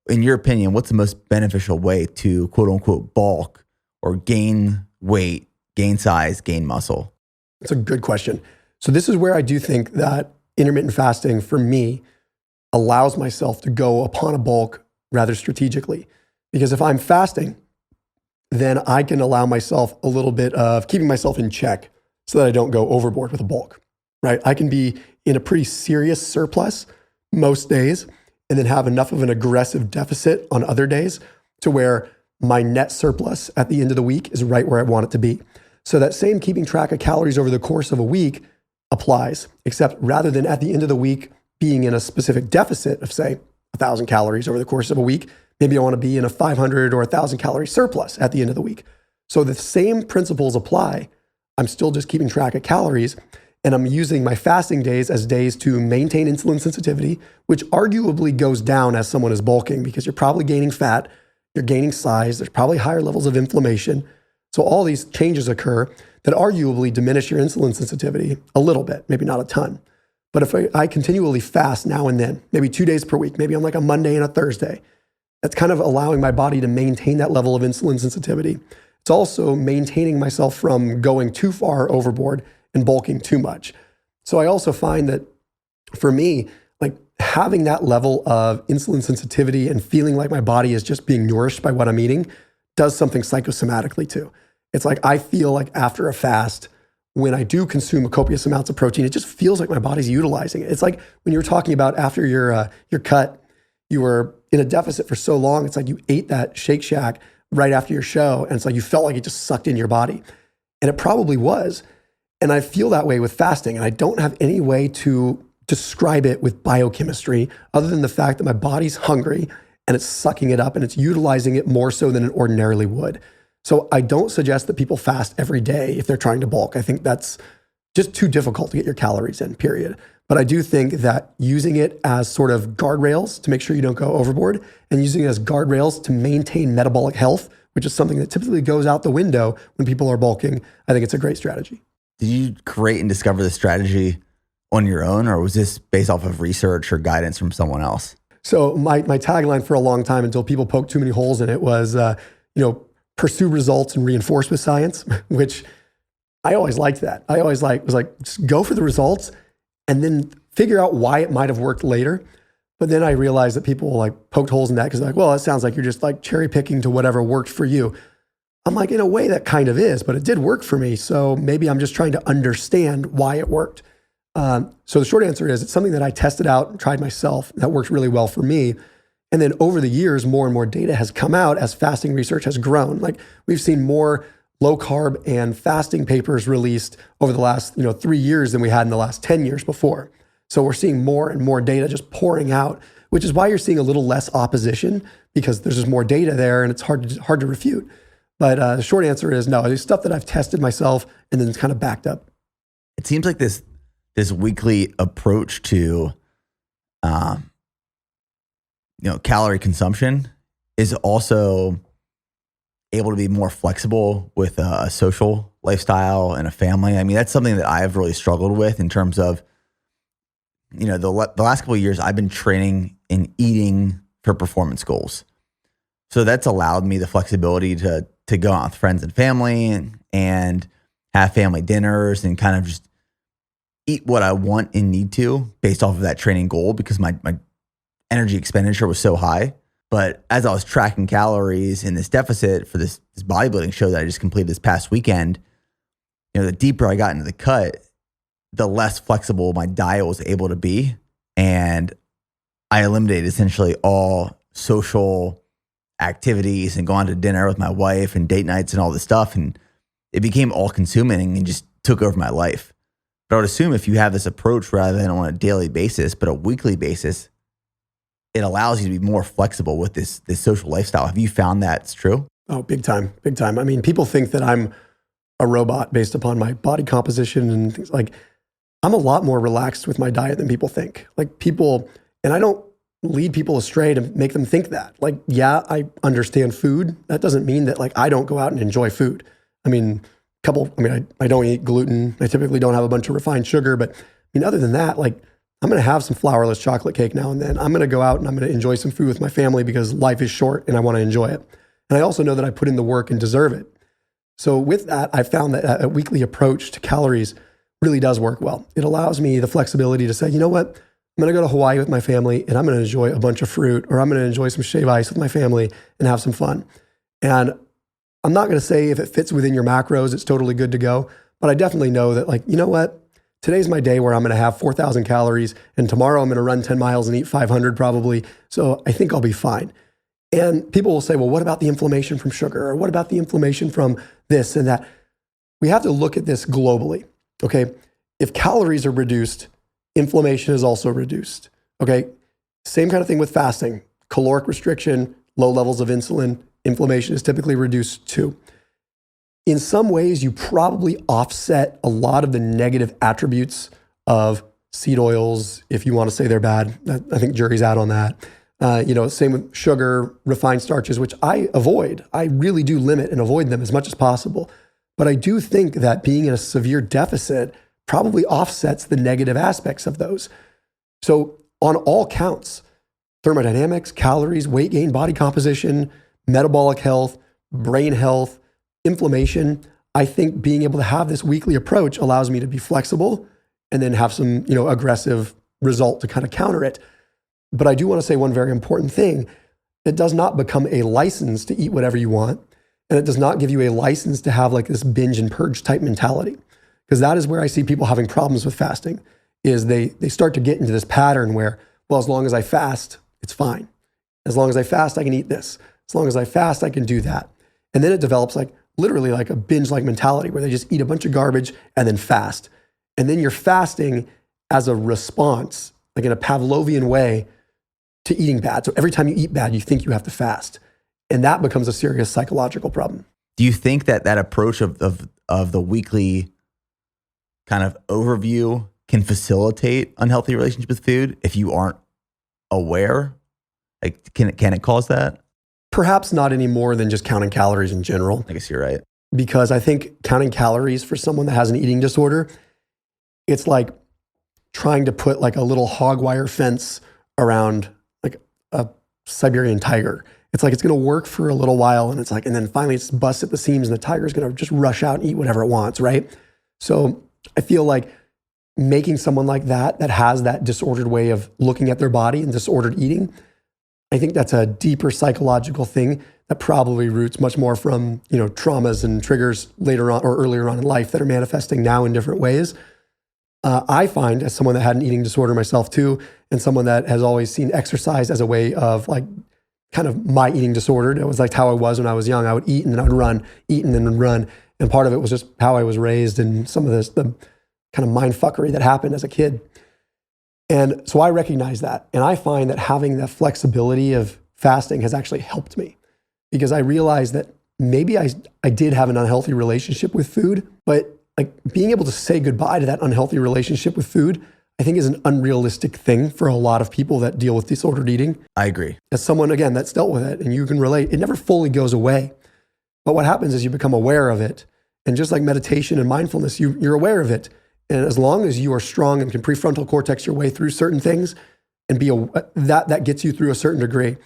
In your opinion, what's the most beneficial way to quote unquote bulk or gain weight, gain size, gain muscle? That's a good question. So this is where I do think that intermittent fasting for me allows myself to go upon a bulk rather strategically. Because if I'm fasting, then I can allow myself a little bit of keeping myself in check so that I don't go overboard with a bulk, right? I can be in a pretty serious surplus most days and then have enough of an aggressive deficit on other days to where my net surplus at the end of the week is right where I want it to be. So that same keeping track of calories over the course of a week applies, except rather than at the end of the week being in a specific deficit of, say, 1,000 calories over the course of a week, maybe I want to be in a 500 or 1,000 calorie surplus at the end of the week. So the same principles apply. I'm still just keeping track of calories, and I'm using my fasting days as days to maintain insulin sensitivity, which arguably goes down as someone is bulking because you're probably gaining fat, you're gaining size, there's probably higher levels of inflammation. So all these changes occur that arguably diminish your insulin sensitivity a little bit, maybe not a ton. But if I continually fast now and then, maybe 2 days per week, maybe on like a Monday and a Thursday, that's kind of allowing my body to maintain that level of insulin sensitivity. It's also maintaining myself from going too far overboard and bulking too much. So I also find that for me, like having that level of insulin sensitivity and feeling like my body is just being nourished by what I'm eating does something psychosomatically too. It's like I feel like after a fast, when I do consume copious amounts of protein, it just feels like my body's utilizing it. It's like when you were talking about after your cut, you were in a deficit for so long. It's like you ate that Shake Shack right after your show, and it's like you felt like it just sucked in your body. And it probably was. And I feel that way with fasting, and I don't have any way to describe it with biochemistry other than the fact that my body's hungry and it's sucking it up and it's utilizing it more so than it ordinarily would. So I don't suggest that people fast every day if they're trying to bulk. I think that's just too difficult to get your calories in, period. But I do think that using it as sort of guardrails to make sure you don't go overboard and using it as guardrails to maintain metabolic health, which is something that typically goes out the window when people are bulking, I think it's a great strategy. Did you create and discover the strategy on your own, or was this based off of research or guidance from someone else? So my tagline for a long time until people poked too many holes in it was, pursue results and reinforce with science, which I always liked that. I always was like, just go for the results and then figure out why it might have worked later. But then I realized that people like poked holes in that because they're like, well, it sounds like you're just like cherry picking to whatever worked for you. I'm like, in a way that kind of is, but it did work for me. So maybe I'm just trying to understand why it worked. So the short answer is it's something that I tested out and tried myself that worked really well for me. And then over the years, more and more data has come out as fasting research has grown. Like we've seen more low carb and fasting papers released over the last 3 years than we had in the last 10 years before. So we're seeing more and more data just pouring out, which is why you're seeing a little less opposition because there's just more data there and it's hard to refute. But the short answer is no, there's stuff that I've tested myself and then it's kind of backed up. It seems like this weekly approach to calorie consumption is also able to be more flexible with a social lifestyle and a family. I mean, that's something that I've really struggled with in terms of, the last couple of years I've been training and eating for performance goals. So that's allowed me the flexibility to go out with friends and family and have family dinners and kind of just eat what I want and need to based off of that training goal because my energy expenditure was so high. But as I was tracking calories in this deficit for this bodybuilding show that I just completed this past weekend, the deeper I got into the cut, the less flexible my diet was able to be. And I eliminated essentially all social activities and going to dinner with my wife and date nights and all this stuff. And it became all consuming and just took over my life. But I would assume if you have this approach rather than on a daily basis, but a weekly basis, it allows you to be more flexible with this social lifestyle. Have you found that's true? Oh, big time, big time. I mean, people think that I'm a robot based upon my body composition and things like. I'm a lot more relaxed with my diet than people think. Like people, and I don't lead people astray to make them think that. Like, yeah, I understand food. That doesn't mean that like I don't go out and enjoy food. I mean, I don't eat gluten. I typically don't have a bunch of refined sugar, but I mean, other than that, like I'm going to have some flourless chocolate cake now and then. I'm going to go out and I'm going to enjoy some food with my family because life is short and I want to enjoy it. And I also know that I put in the work and deserve it. So with that, I found that a weekly approach to calories really does work well. It allows me the flexibility to say, you know what, I'm going to go to Hawaii with my family and I'm going to enjoy a bunch of fruit, or I'm going to enjoy some shave ice with my family and have some fun. And I'm not going to say if it fits within your macros, it's totally good to go. But I definitely know that like, you know what, today's my day where I'm going to have 4,000 calories and tomorrow I'm going to run 10 miles and eat 500 probably. So I think I'll be fine. And people will say, well, what about the inflammation from sugar? Or what about the inflammation from this and that? We have to look at this globally. Okay, if calories are reduced, inflammation is also reduced. Okay, same kind of thing with fasting. Caloric restriction, low levels of insulin, inflammation is typically reduced too. In some ways, you probably offset a lot of the negative attributes of seed oils, if you want to say they're bad. I think jury's out on that. Same with sugar, refined starches, which I avoid. I really do limit and avoid them as much as possible. But I do think that being in a severe deficit probably offsets the negative aspects of those. So on all counts, thermodynamics, calories, weight gain, body composition, metabolic health, brain health, inflammation, I think being able to have this weekly approach allows me to be flexible and then have some, aggressive result to kind of counter it. But I do want to say one very important thing. It does not become a license to eat whatever you want. And it does not give you a license to have like this binge and purge type mentality. Because that is where I see people having problems with fasting, is they start to get into this pattern where, well, as long as I fast, it's fine. As long as I fast, I can eat this. As long as I fast, I can do that. And then it develops like literally like a binge-like mentality where they just eat a bunch of garbage and then fast. And then you're fasting as a response, like in a Pavlovian way to eating bad. So every time you eat bad, you think you have to fast. And that becomes a serious psychological problem. Do you think that approach of the weekly kind of overview can facilitate unhealthy relationship with food if you aren't aware? Like, can it cause that? Perhaps not any more than just counting calories in general. I guess you're right. Because I think counting calories for someone that has an eating disorder, it's like trying to put like a little hog wire fence around like a Siberian tiger. It's like it's going to work for a little while and then finally it's busts at the seams and the tiger's going to just rush out and eat whatever it wants, right? So I feel like making someone like that has that disordered way of looking at their body and disordered eating, I think that's a deeper psychological thing that probably roots much more from, traumas and triggers later on or earlier on in life that are manifesting now in different ways. I find, as someone that had an eating disorder myself too, and someone that has always seen exercise as a way of like kind of my eating disorder. It was like how I was when I was young. I would eat and then I would run, eat and then run. And part of it was just how I was raised and some of the kind of mind fuckery that happened as a kid. And so I recognize that. And I find that having that flexibility of fasting has actually helped me because I realized that maybe I did have an unhealthy relationship with food, but like being able to say goodbye to that unhealthy relationship with food, I think is an unrealistic thing for a lot of people that deal with disordered eating. I agree. As someone, again, that's dealt with it and you can relate, it never fully goes away. But what happens is you become aware of it. And just like meditation and mindfulness, you're aware of it. And as long as you are strong and can prefrontal cortex your way through certain things and that gets you through a certain degree.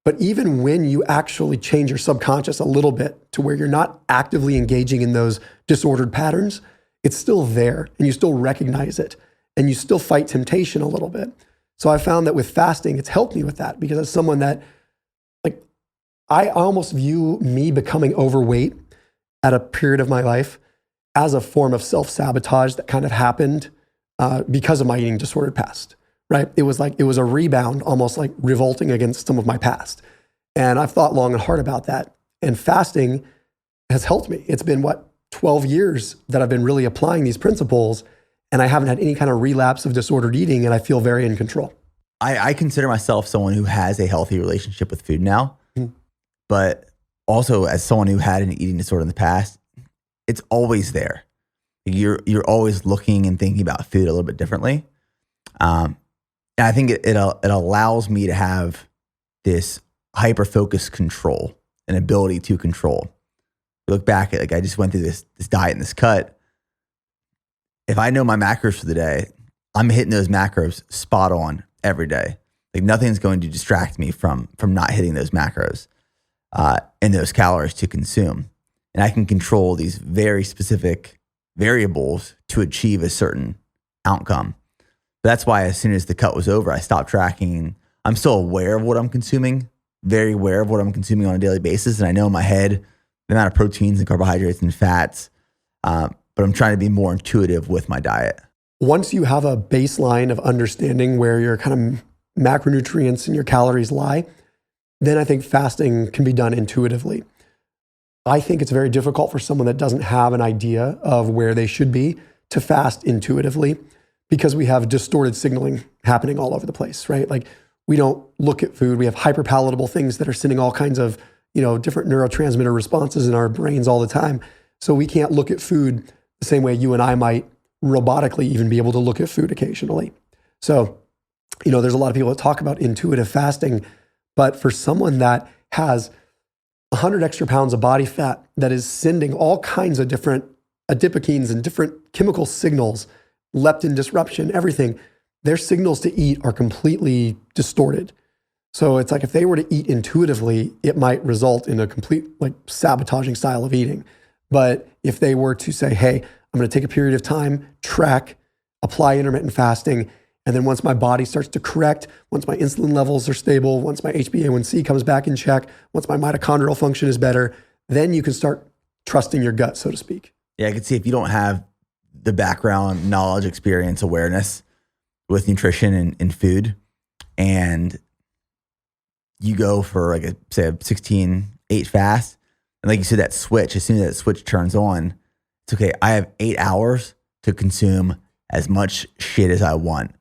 But even when you actually change your subconscious a little bit to where you're not actively engaging in those disordered patterns, it's still there and you still recognize it. And you still fight temptation a little bit. So I found that with fasting, it's helped me with that because as someone that I almost view me becoming overweight at a period of my life as a form of self-sabotage that kind of happened because of my eating disordered past, right? It was a rebound, almost like revolting against some of my past. And I've thought long and hard about that. And fasting has helped me. It's been 12 years that I've been really applying these principles, and I haven't had any kind of relapse of disordered eating, and I feel very in control. I consider myself someone who has a healthy relationship with food now, but also as someone who had an eating disorder in the past, it's always there. You're always looking and thinking about food a little bit differently. And I think it allows me to have this hyper-focused control and ability to control. Look back at, I just went through this diet and this cut. If I know my macros for the day, I'm hitting those macros spot on every day. Like nothing's going to distract me from not hitting those macros and those calories to consume. And I can control these very specific variables to achieve a certain outcome. But that's why as soon as the cut was over, I stopped tracking. I'm still aware of what I'm consuming, very aware of what I'm consuming on a daily basis. And I know in my head the amount of proteins and carbohydrates and fats, but I'm trying to be more intuitive with my diet. Once you have a baseline of understanding where your kind of macronutrients and your calories lie, then I think fasting can be done intuitively. I think it's very difficult for someone that doesn't have an idea of where they should be to fast intuitively because we have distorted signaling happening all over the place, right? Like we don't look at food. We have hyperpalatable things that are sending all kinds of, different neurotransmitter responses in our brains all the time. So we can't look at food the same way you and I might robotically even be able to look at food occasionally. So, there's a lot of people that talk about intuitive fasting, but for someone that has 100 extra pounds of body fat that is sending all kinds of different adipokines and different chemical signals, leptin disruption, everything, their signals to eat are completely distorted. So it's like if they were to eat intuitively, it might result in a complete sabotaging style of eating. But if they were to say, hey, I'm going to take a period of time, track, apply intermittent fasting, and then once my body starts to correct, once my insulin levels are stable, once my HbA1c comes back in check, once my mitochondrial function is better, then you can start trusting your gut, so to speak. Yeah, I could see if you don't have the background, knowledge, experience, awareness with nutrition and food, and you go for say a 16-8 fast, and like you said, that switch, as soon as that switch turns on, it's okay. I have 8 hours to consume as much shit as I want.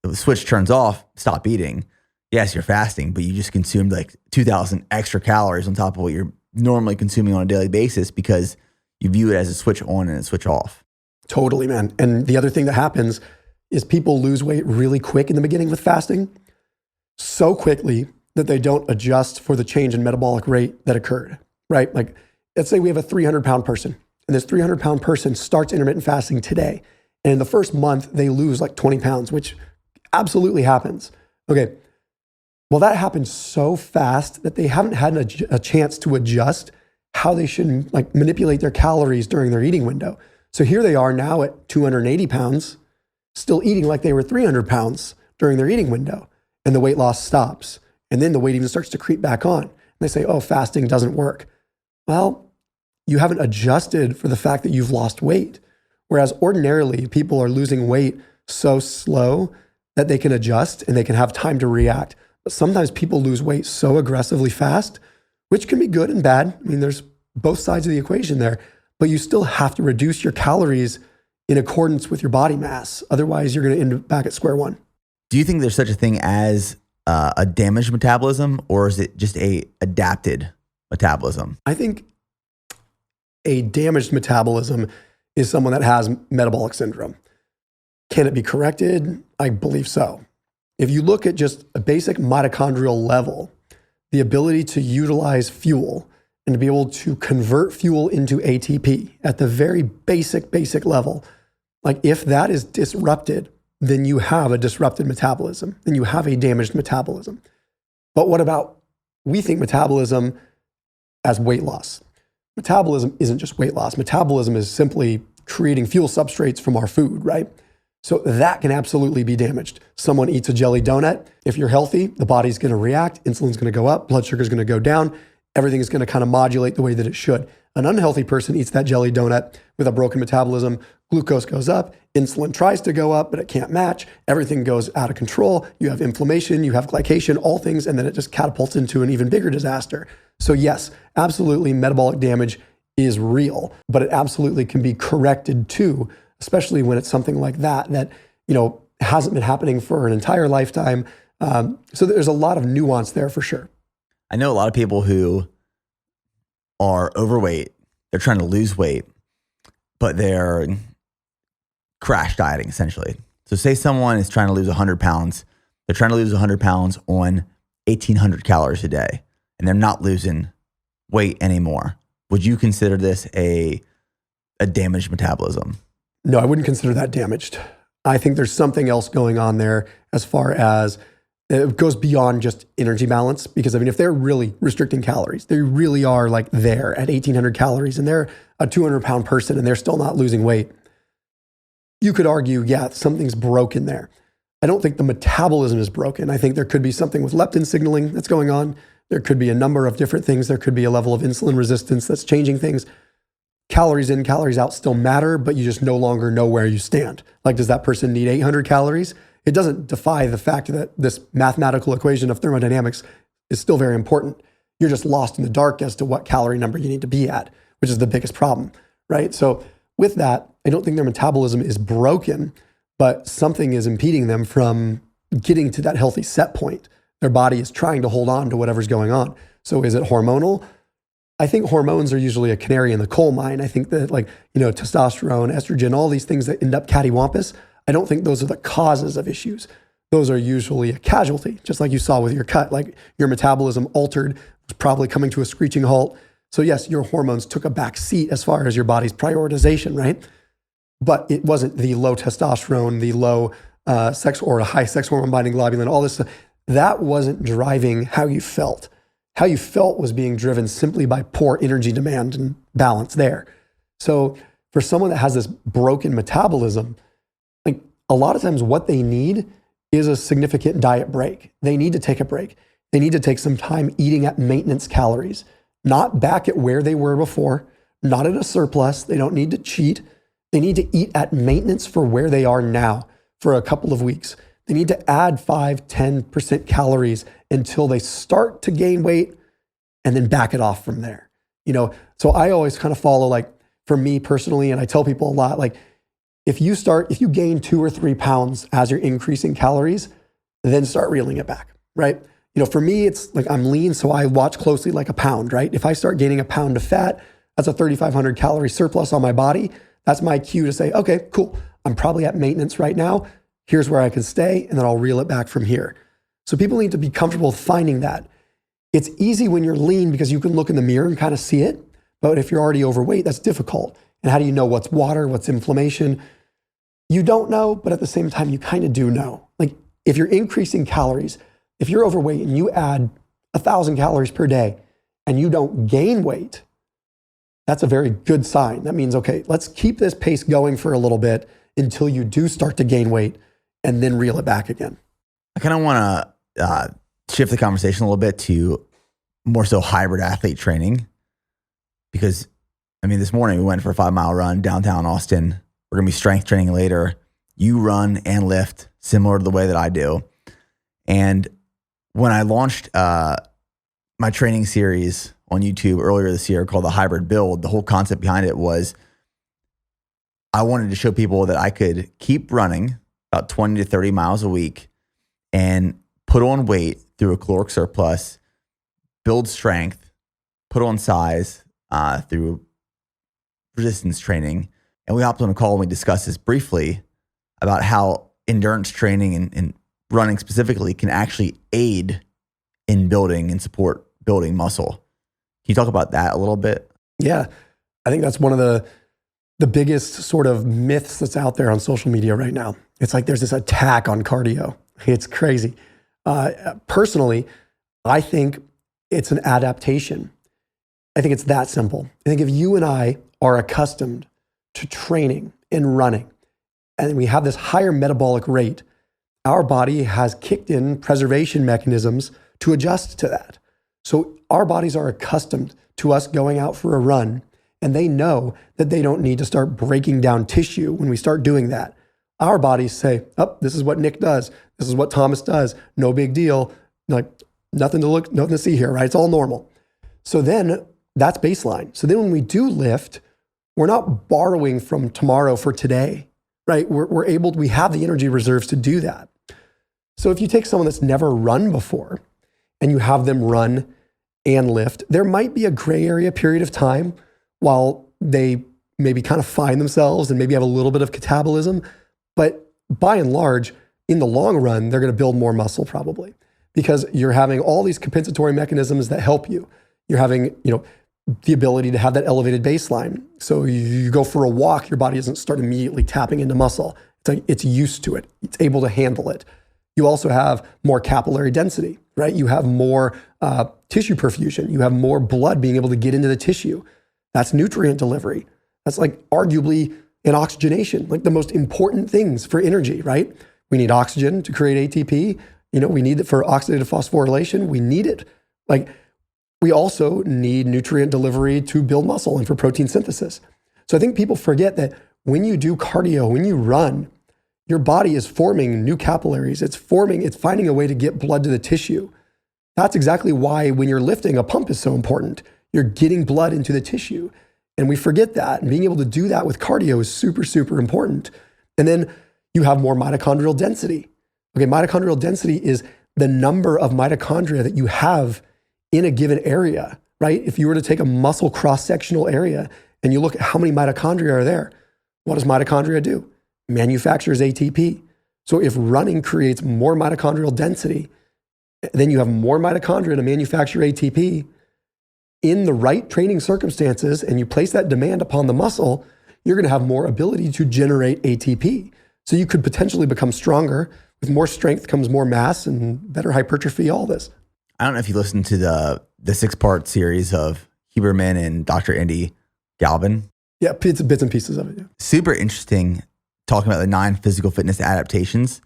If the switch turns off, stop eating. Yes, you're fasting, but you just consumed 2,000 extra calories on top of what you're normally consuming on a daily basis because you view it as a switch on and a switch off. Totally, man. And the other thing that happens is people lose weight really quick in the beginning with fasting, so quickly that they don't adjust for the change in metabolic rate that occurred, right? Let's say we have a 300-pound person, and this 300-pound person starts intermittent fasting today. And in the first month, they lose 20 pounds, which absolutely happens. Okay. Well, that happens so fast that they haven't had a chance to adjust how they should manipulate their calories during their eating window. So here they are now at 280 pounds, still eating like they were 300 pounds during their eating window. And the weight loss stops. And then the weight even starts to creep back on. And they say, oh, fasting doesn't work. Well, you haven't adjusted for the fact that you've lost weight. Whereas ordinarily, people are losing weight so slow that they can adjust and they can have time to react. But sometimes people lose weight so aggressively fast, which can be good and bad. I mean, there's both sides of the equation there, but you still have to reduce your calories in accordance with your body mass. Otherwise, you're going to end back at square one. Do you think there's such a thing as a damaged metabolism, or is it just a adapted metabolism? I think a damaged metabolism is someone that has metabolic syndrome. Can it be corrected? I believe so. If you look at just a basic mitochondrial level, the ability to utilize fuel and to be able to convert fuel into ATP at the very basic level, if that is disrupted, then you have a disrupted metabolism, then you have a damaged metabolism. But what about, we think metabolism as weight loss. Metabolism isn't just weight loss. Metabolism is simply creating fuel substrates from our food, right? So that can absolutely be damaged. Someone eats a jelly donut. If you're healthy, the body's going to react. Insulin's going to go up. Blood sugar is going to go down. Everything is going to kind of modulate the way that it should. An unhealthy person eats that jelly donut with a broken metabolism. Glucose goes up. Insulin tries to go up, but it can't match. Everything goes out of control. You have inflammation, you have glycation, all things, and then it just catapults into an even bigger disaster. So yes, absolutely, metabolic damage is real, but it absolutely can be corrected too, especially when it's something like that, hasn't been happening for an entire lifetime. So there's a lot of nuance there for sure. I know a lot of people who are overweight, they're trying to lose weight, but they're crash dieting essentially. So say someone is trying to lose 100 pounds, they're trying to lose 100 pounds on 1,800 calories a day, and they're not losing weight anymore. Would you consider this a damaged metabolism? No, I wouldn't consider that damaged. I think there's something else going on there as far as it goes beyond just energy balance. Because if they're really restricting calories, they really are like there at 1,800 calories and they're a 200-pound person and they're still not losing weight, you could argue, yeah, something's broken there. I don't think the metabolism is broken. I think there could be something with leptin signaling that's going on. There could be a number of different things. There could be a level of insulin resistance that's changing things. Calories in, calories out still matter, but you just no longer know where you stand. Like, does that person need 800 calories? It doesn't defy the fact that this mathematical equation of thermodynamics is still very important. You're just lost in the dark as to what calorie number you need to be at, which is the biggest problem, right? So with that, I don't think their metabolism is broken, but something is impeding them from getting to that healthy set point. Their body is trying to hold on to whatever's going on. So is it hormonal? I think hormones are usually a canary in the coal mine. I think that testosterone, estrogen, all these things that end up cattywampus, I don't think those are the causes of issues. Those are usually a casualty, just like you saw with your cut. Like your metabolism altered, was probably coming to a screeching halt. So yes, your hormones took a back seat as far as your body's prioritization, right? But it wasn't the low testosterone, the low sex or high sex hormone binding globulin, all this stuff. That wasn't driving how you felt. How you felt was being driven simply by poor energy demand and balance there. So for someone that has this broken metabolism, like a lot of times what they need is a significant diet break. They need to take a break. They need to take some time eating at maintenance calories, not back at where they were before, not at a surplus. They don't need to cheat. They need to eat at maintenance for where they are now for a couple of weeks. They need to add 5-10% calories until they start to gain weight and then back it off from there. So I always kind of follow, like, for me personally, and I tell people a lot, like, if you gain 2 or 3 pounds as you're increasing calories, then start reeling it back, right? For me, it's like I'm lean, so I watch closely like a pound, right? If I start gaining a pound of fat, that's a 3,500 calorie surplus on my body. That's my cue to say, okay, cool. I'm probably at maintenance right now. Here's where I can stay, and then I'll reel it back from here. So people need to be comfortable finding that. It's easy when you're lean because you can look in the mirror and kind of see it. But if you're already overweight, that's difficult. And how do you know what's water, what's inflammation? You don't know, but at the same time, you kind of do know. Like if you're increasing calories, if you're overweight and you add 1,000 calories per day and you don't gain weight, that's a very good sign. That means, okay, let's keep this pace going for a little bit until you do start to gain weight and then reel it back again. I kind of want to shift the conversation a little bit to more so hybrid athlete training, because this morning we went for a 5-mile run downtown Austin. We're going to be strength training later. You run and lift similar to the way that I do. And when I launched my training series on YouTube earlier this year called the Hybrid Build, the whole concept behind it was I wanted to show people that I could keep running about 20 to 30 miles a week and put on weight through a caloric surplus, build strength, put on size through resistance training. And we hopped on a call and we discussed this briefly about how endurance training and running specifically can actually aid in building and support building muscle. Can you talk about that a little bit? Yeah, I think that's one of the biggest sort of myths that's out there on social media right now. It's like there's this attack on cardio. It's crazy. Personally, I think it's an adaptation. I think it's that simple. I think if you and I are accustomed to training and running and we have this higher metabolic rate, our body has kicked in preservation mechanisms to adjust to that. So our bodies are accustomed to us going out for a run, and they know that they don't need to start breaking down tissue when we start doing that. Our bodies say, oh, this is what Nick does. This is what Thomas does. No big deal. Like nothing to see here, right? It's all normal. So then that's baseline. So then when we do lift, we're not borrowing from tomorrow for today, right? We have the energy reserves to do that. So if you take someone that's never run before and you have them run and lift, there might be a gray area period of time while they maybe kind of find themselves and maybe have a little bit of catabolism. But by and large, in the long run, they're going to build more muscle probably because you're having all these compensatory mechanisms that help you. You're having, the ability to have that elevated baseline. So you go for a walk, your body doesn't start immediately tapping into muscle. It's like it's used to it. It's able to handle it. You also have more capillary density, right? You have more tissue perfusion. You have more blood being able to get into the tissue. That's nutrient delivery. That's like arguably an oxygenation, like the most important things for energy, right? We need oxygen to create ATP. We need it for oxidative phosphorylation. We need it. Like we also need nutrient delivery to build muscle and for protein synthesis. So I think people forget that when you do cardio, when you run, your body is forming new capillaries. It's finding a way to get blood to the tissue. That's exactly why when you're lifting, a pump is so important. You're getting blood into the tissue. And we forget that. And being able to do that with cardio is super, super important. And then you have more mitochondrial density. Okay, mitochondrial density is the number of mitochondria that you have in a given area, right? If you were to take a muscle cross-sectional area and you look at how many mitochondria are there, what does mitochondria do? Manufactures ATP. So if running creates more mitochondrial density, then you have more mitochondria to manufacture ATP in the right training circumstances, and you place that demand upon the muscle, you're going to have more ability to generate ATP. So you could potentially become stronger. With more strength comes more mass and better hypertrophy, all this. I don't know if you listened to the 6-part series of Huberman and Dr. Andy Galvin. Yeah, bits and pieces of it. Yeah. Super interesting, talking about the 9 physical fitness adaptations,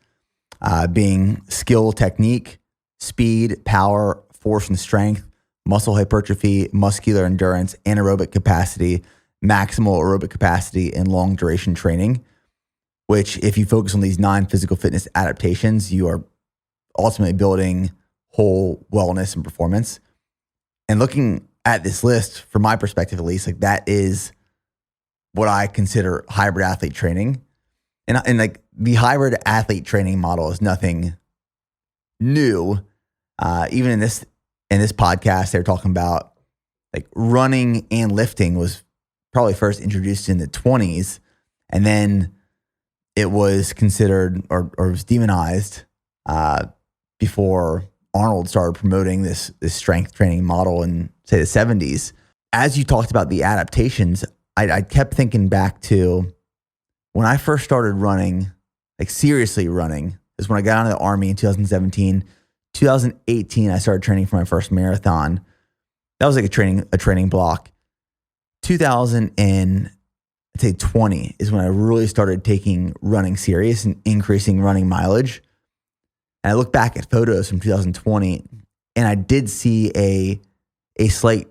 being skill, technique, speed, power, force and strength, muscle hypertrophy, muscular endurance, anaerobic capacity, maximal aerobic capacity, and long duration training, which if you focus on these 9 physical fitness adaptations, you are ultimately building whole wellness and performance. And looking at this list, from my perspective at least, like that is what I consider hybrid athlete training. And like the hybrid athlete training model is nothing new. Even in this podcast, they're talking about like running and lifting was probably first introduced in the 1920s, and then it was considered or was demonized before Arnold started promoting this strength training model in, say, the 1970s. As you talked about the adaptations, I kept thinking back to when I first started running, like seriously running, is when I got out of the Army in 2017. 2018, I started training for my first marathon. That was like a training block. 2020 is when I really started taking running serious and increasing running mileage. And I look back at photos from 2020, and I did see a slight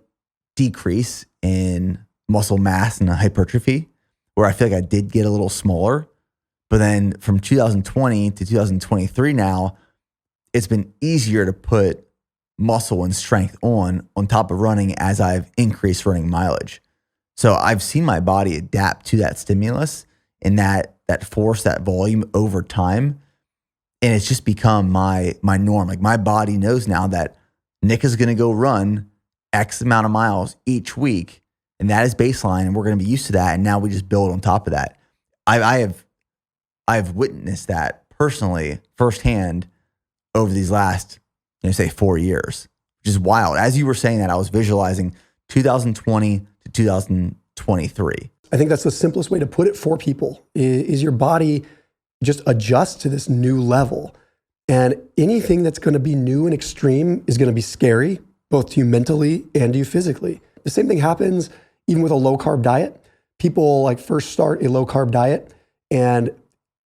decrease in muscle mass and hypertrophy, where I feel like I did get a little smaller. But then from 2020 to 2023 now, it's been easier to put muscle and strength on top of running as I've increased running mileage. So I've seen my body adapt to that stimulus and that force, that volume over time. And it's just become my norm. Like my body knows now that Nick is going to go run X amount of miles each week. And that is baseline. And we're going to be used to that. And now we just build on top of that. I've witnessed that personally firsthand over these last, say 4 years, which is wild. As you were saying that, I was visualizing 2020 to 2023. I think that's the simplest way to put it for people is your body just adjusts to this new level. And anything that's going to be new and extreme is going to be scary, both to you mentally and to you physically. The same thing happens even with a low carb diet. People like first start a low carb diet and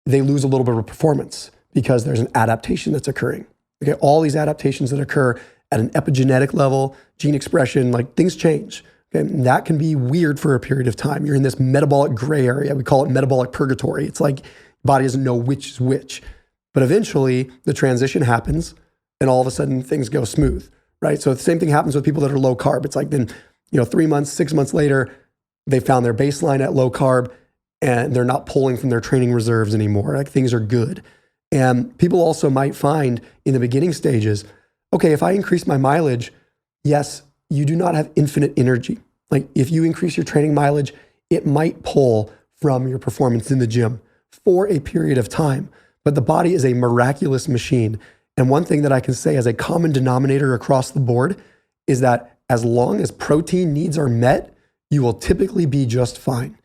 they lose a little bit of performance because there's an adaptation that's occurring. Okay, all these adaptations that occur at an epigenetic level, gene expression, like things change. Okay, and that can be weird for a period of time. You're in this metabolic gray area. We call it metabolic purgatory. It's like your body doesn't know which is which. But eventually the transition happens and all of a sudden things go smooth, right? So the same thing happens with people that are low carb. It's like then, 3 months, 6 months later, they found their baseline at low carb and they're not pulling from their training reserves anymore. Like things are good. And people also might find in the beginning stages, okay, if I increase my mileage, yes, you do not have infinite energy. Like if you increase your training mileage, it might pull from your performance in the gym for a period of time. But the body is a miraculous machine. And one thing that I can say as a common denominator across the board is that as long as protein needs are met, you will typically be just fine.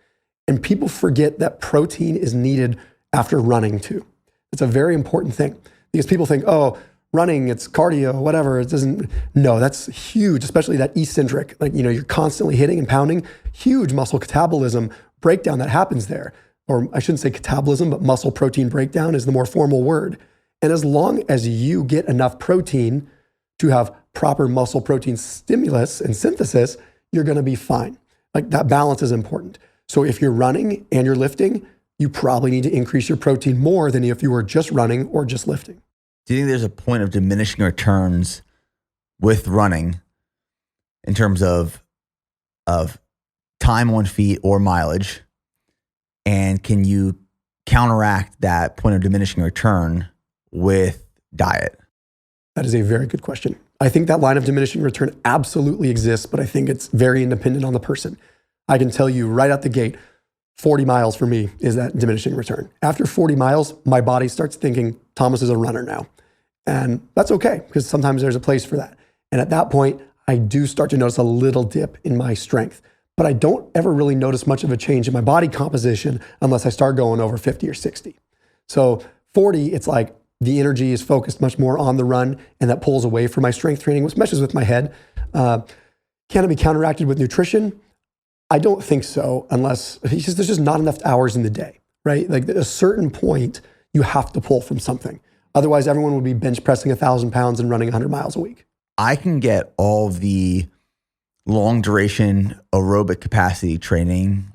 And people forget that protein is needed after running too. It's a very important thing because people think, oh, running, it's cardio, whatever. It doesn't, no, that's huge, especially that eccentric, like, you're constantly hitting and pounding, huge muscle catabolism breakdown that happens there. Or I shouldn't say catabolism, but muscle protein breakdown is the more formal word. And as long as you get enough protein to have proper muscle protein stimulus and synthesis, you're going to be fine. Like that balance is important. So if you're running and you're lifting, you probably need to increase your protein more than if you were just running or just lifting. Do you think there's a point of diminishing returns with running in terms of time on feet or mileage? And can you counteract that point of diminishing return with diet? That is a very good question. I think that line of diminishing return absolutely exists, but I think it's very independent on the person. I can tell you right out the gate, 40 miles for me is that diminishing return. After 40 miles, my body starts thinking Thomas is a runner now. And that's okay, because sometimes there's a place for that. And at that point, I do start to notice a little dip in my strength. But I don't ever really notice much of a change in my body composition unless I start going over 50 or 60. So 40, it's like the energy is focused much more on the run, and that pulls away from my strength training, which meshes with my head. Can it be counteracted with nutrition? I don't think so, unless there's just not enough hours in the day, right? Like at a certain point, you have to pull from something. Otherwise, everyone would be bench pressing 1,000 pounds and running 100 miles a week. I can get all the long duration aerobic capacity training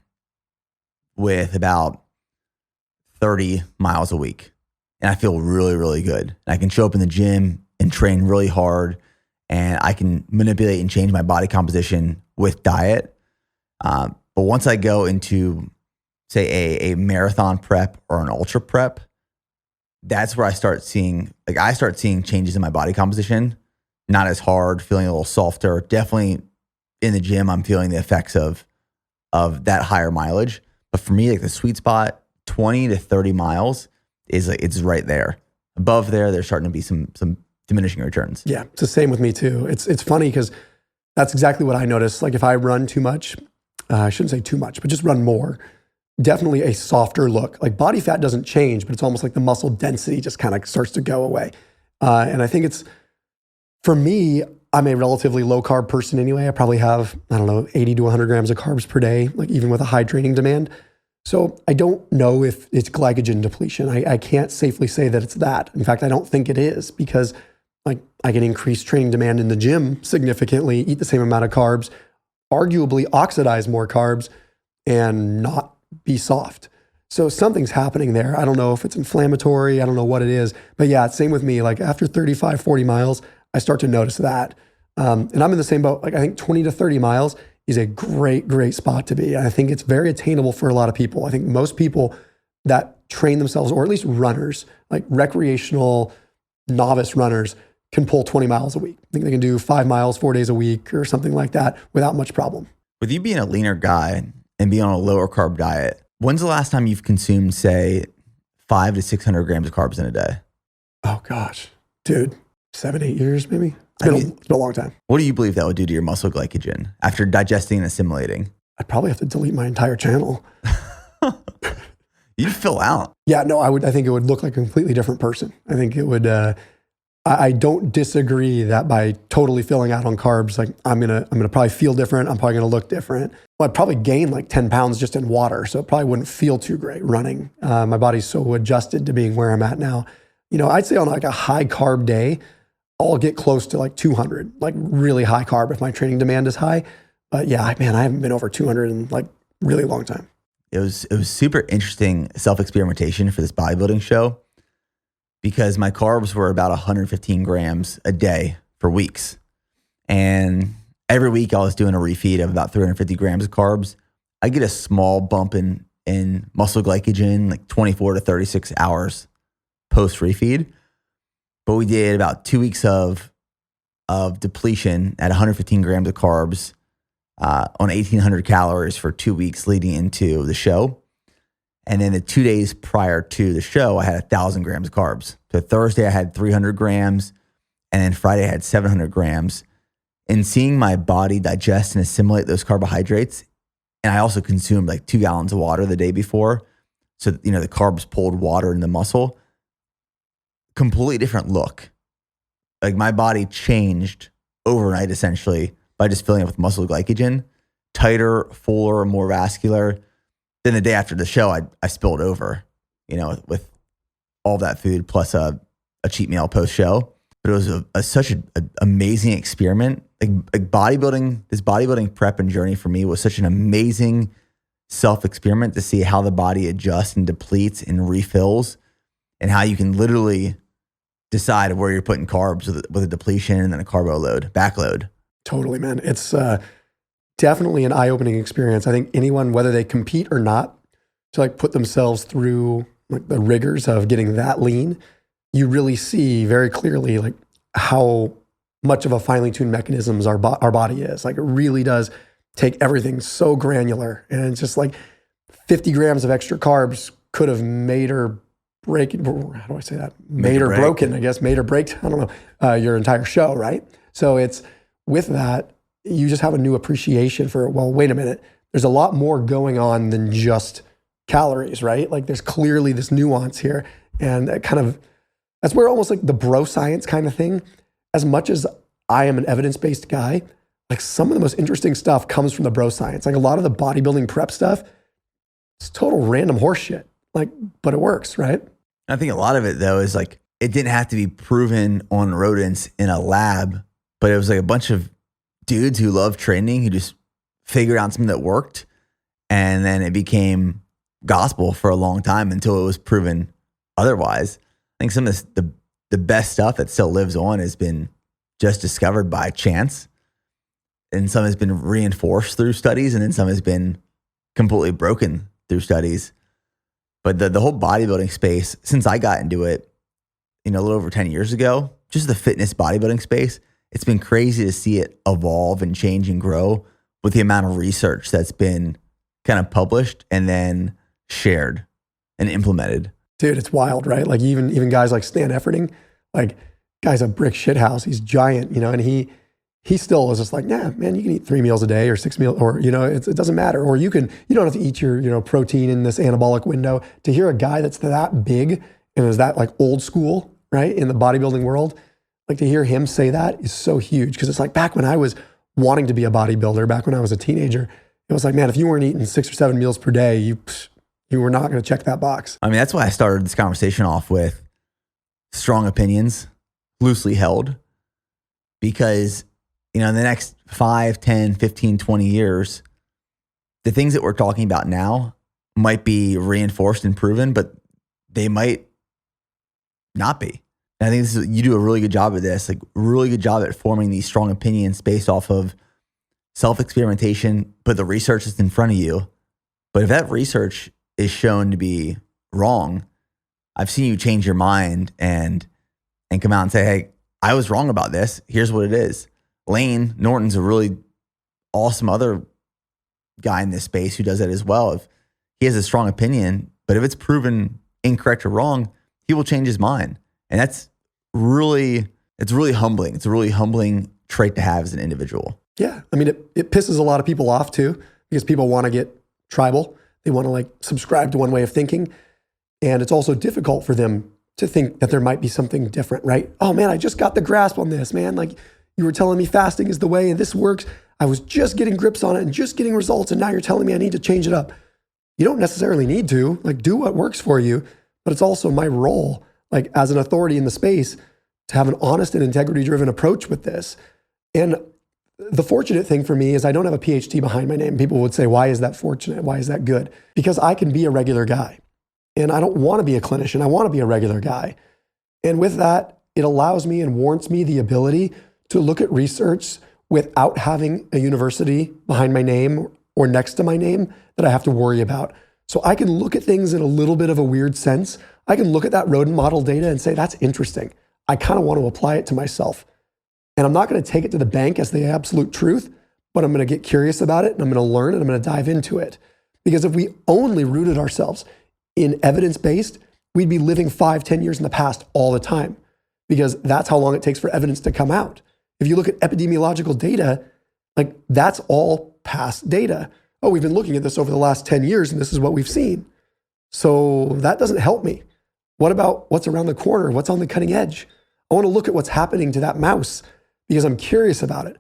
with about 30 miles a week. And I feel really, really good. I can show up in the gym and train really hard, and I can manipulate and change my body composition with diet. But once I go into, say, a marathon prep or an ultra prep, that's where I start seeing changes in my body composition, not as hard, feeling a little softer. Definitely in the gym, I'm feeling the effects of that higher mileage. But for me, like the sweet spot, 20 to 30 miles is like, it's right there. Above there, there's starting to be some diminishing returns. Yeah, it's the same with me too. It's funny because that's exactly what I notice. Like if I run too much, I shouldn't say too much, but just run more, definitely a softer look. Like body fat doesn't change, but it's almost like the muscle density just kind of starts to go away. And I think it's, for me, I'm a relatively low carb person anyway. I probably have, 80 to 100 grams of carbs per day, like even with a high training demand. So I don't know if it's glycogen depletion. I can't safely say that it's that. In fact, I don't think it is, because like I can increase training demand in the gym significantly, eat the same amount of carbs, arguably oxidize more carbs, and not be soft. So something's happening there. I don't know if it's inflammatory. I don't know what it is. But yeah, same with me. Like after 35, 40 miles, I start to notice that. And I'm in the same boat. Like I think 20 to 30 miles is a great, great spot to be. I think it's very attainable for a lot of people. I think most people that train themselves, or at least runners, like recreational novice runners, can pull 20 miles a week. I think they can do 5 miles, 4 days a week or something like that without much problem. With you being a leaner guy and being on a lower carb diet, when's the last time you've consumed, say, 500 to 600 grams of carbs in a day? Oh gosh, dude, 7, 8 years maybe. It's been a long time. What do you believe that would do to your muscle glycogen after digesting and assimilating? I'd probably have to delete my entire channel. You'd fill out. Yeah, no, I think it would look like a completely different person. I think it would, I don't disagree that by totally filling out on carbs, like I'm gonna probably feel different. I'm probably gonna look different. Well, I'd probably gain like 10 pounds just in water, so it probably wouldn't feel too great running. My body's so adjusted to being where I'm at now. I'd say on like a high carb day, I'll get close to like 200, like really high carb if my training demand is high. But yeah, man, I haven't been over 200 in like really long time. It was super interesting self-experimentation for this bodybuilding show because my carbs were about 115 grams a day for weeks. And every week I was doing a refeed of about 350 grams of carbs. I get a small bump in muscle glycogen, like 24 to 36 hours post refeed. But we did about 2 weeks of depletion at 115 grams of carbs on 1,800 calories for 2 weeks leading into the show. And then the 2 days prior to the show, I had 1,000 grams of carbs. So Thursday, I had 300 grams. And then Friday, I had 700 grams. And seeing my body digest and assimilate those carbohydrates, and I also consumed like 2 gallons of water the day before. So, the carbs pulled water in the muscle. Completely different look. Like my body changed overnight, essentially, by just filling it with muscle glycogen. Tighter, fuller, more vascular. Then the day after the show, I spilled over, with all that food plus a cheat meal post show. But it was such an amazing experiment. Like bodybuilding, this bodybuilding prep and journey for me was such an amazing self-experiment to see how the body adjusts and depletes and refills, and how you can literally decide where you're putting carbs with a depletion and then a carbo load, backload. Totally, man. It's definitely an eye-opening experience. I think anyone, whether they compete or not, to like put themselves through like the rigors of getting that lean, you really see very clearly like how much of a finely tuned mechanisms our body is. Like it really does take everything so granular, and it's just like 50 grams of extra carbs could have made or break. How do I say that? Made or broken, I guess. Made or break. I don't know. Your entire show, right? So it's with that, you just have a new appreciation for, well, wait a minute. There's a lot more going on than just calories, right? Like there's clearly this nuance here, and that's where almost like the bro science kind of thing. As much as I am an evidence-based guy, like some of the most interesting stuff comes from the bro science. Like a lot of the bodybuilding prep stuff, it's total random horse shit. Like, but it works, right? I think a lot of it though is like, it didn't have to be proven on rodents in a lab, but it was like a bunch of dudes who love training who just figured out something that worked. And then it became gospel for a long time until it was proven otherwise. I think some of the best stuff that still lives on has been just discovered by chance. And some has been reinforced through studies, and then some has been completely broken through studies. But the whole bodybuilding space, since I got into it, a little over 10 years ago, just the fitness bodybuilding space, it's been crazy to see it evolve and change and grow with the amount of research that's been kind of published and then shared and implemented. Dude, it's wild, right? Like even guys like Stan Efferding, like guy's a brick shit house. He's giant, and he still is just like, nah, man, you can eat 3 meals a day or 6 meals, or, it doesn't matter. Or you don't have to eat your, protein in this anabolic window. To hear a guy that's that big and is that like old school, right? In the bodybuilding world, like to hear him say that is so huge. Cause it's like back when I was wanting to be a bodybuilder, back when I was a teenager, it was like, man, if you weren't eating 6 or 7 meals per day, you were not going to check that box. I mean, that's why I started this conversation off with strong opinions, loosely held, because, in the next 5, 10, 15, 20 years, the things that we're talking about now might be reinforced and proven, but they might not be. And I think you do a really good job at this, like really good job at forming these strong opinions based off of self-experimentation, but the research is in front of you. But if that research is shown to be wrong, I've seen you change your mind and come out and say, hey, I was wrong about this. Here's what it is. Lane Norton's a really awesome other guy in this space who does that as well. If he has a strong opinion, but if it's proven incorrect or wrong, he will change his mind. And it's really humbling. It's a really humbling trait to have as an individual. Yeah. I mean, it pisses a lot of people off too, because people want to get tribal. They want to like subscribe to one way of thinking. And it's also difficult for them to think that there might be something different, right? Oh man, I just got the grasp on this, man. Like you were telling me fasting is the way and this works. I was just getting grips on it and just getting results. And now you're telling me I need to change it up. You don't necessarily need to, like, do what works for you, but it's also my role, like as an authority in the space, to have an honest and integrity-driven approach with this. And the fortunate thing for me is I don't have a PhD behind my name. People would say, why is that fortunate? Why is that good? Because I can be a regular guy. And I don't want to be a clinician. I want to be a regular guy. And with that, it allows me and warrants me the ability to look at research without having a university behind my name or next to my name that I have to worry about. So I can look at things in a little bit of a weird sense. I can look at that rodent model data and say, that's interesting. I kind of want to apply it to myself. And I'm not going to take it to the bank as the absolute truth, but I'm going to get curious about it and I'm going to learn and I'm going to dive into it. Because if we only rooted ourselves in evidence-based, we'd be living 5-10 years in the past all the time, because that's how long it takes for evidence to come out. If you look at epidemiological data, like that's all past data. Oh, we've been looking at this over the last 10 years and this is what we've seen. So that doesn't help me. What about what's around the corner? What's on the cutting edge? I want to look at what's happening to that mouse because I'm curious about it.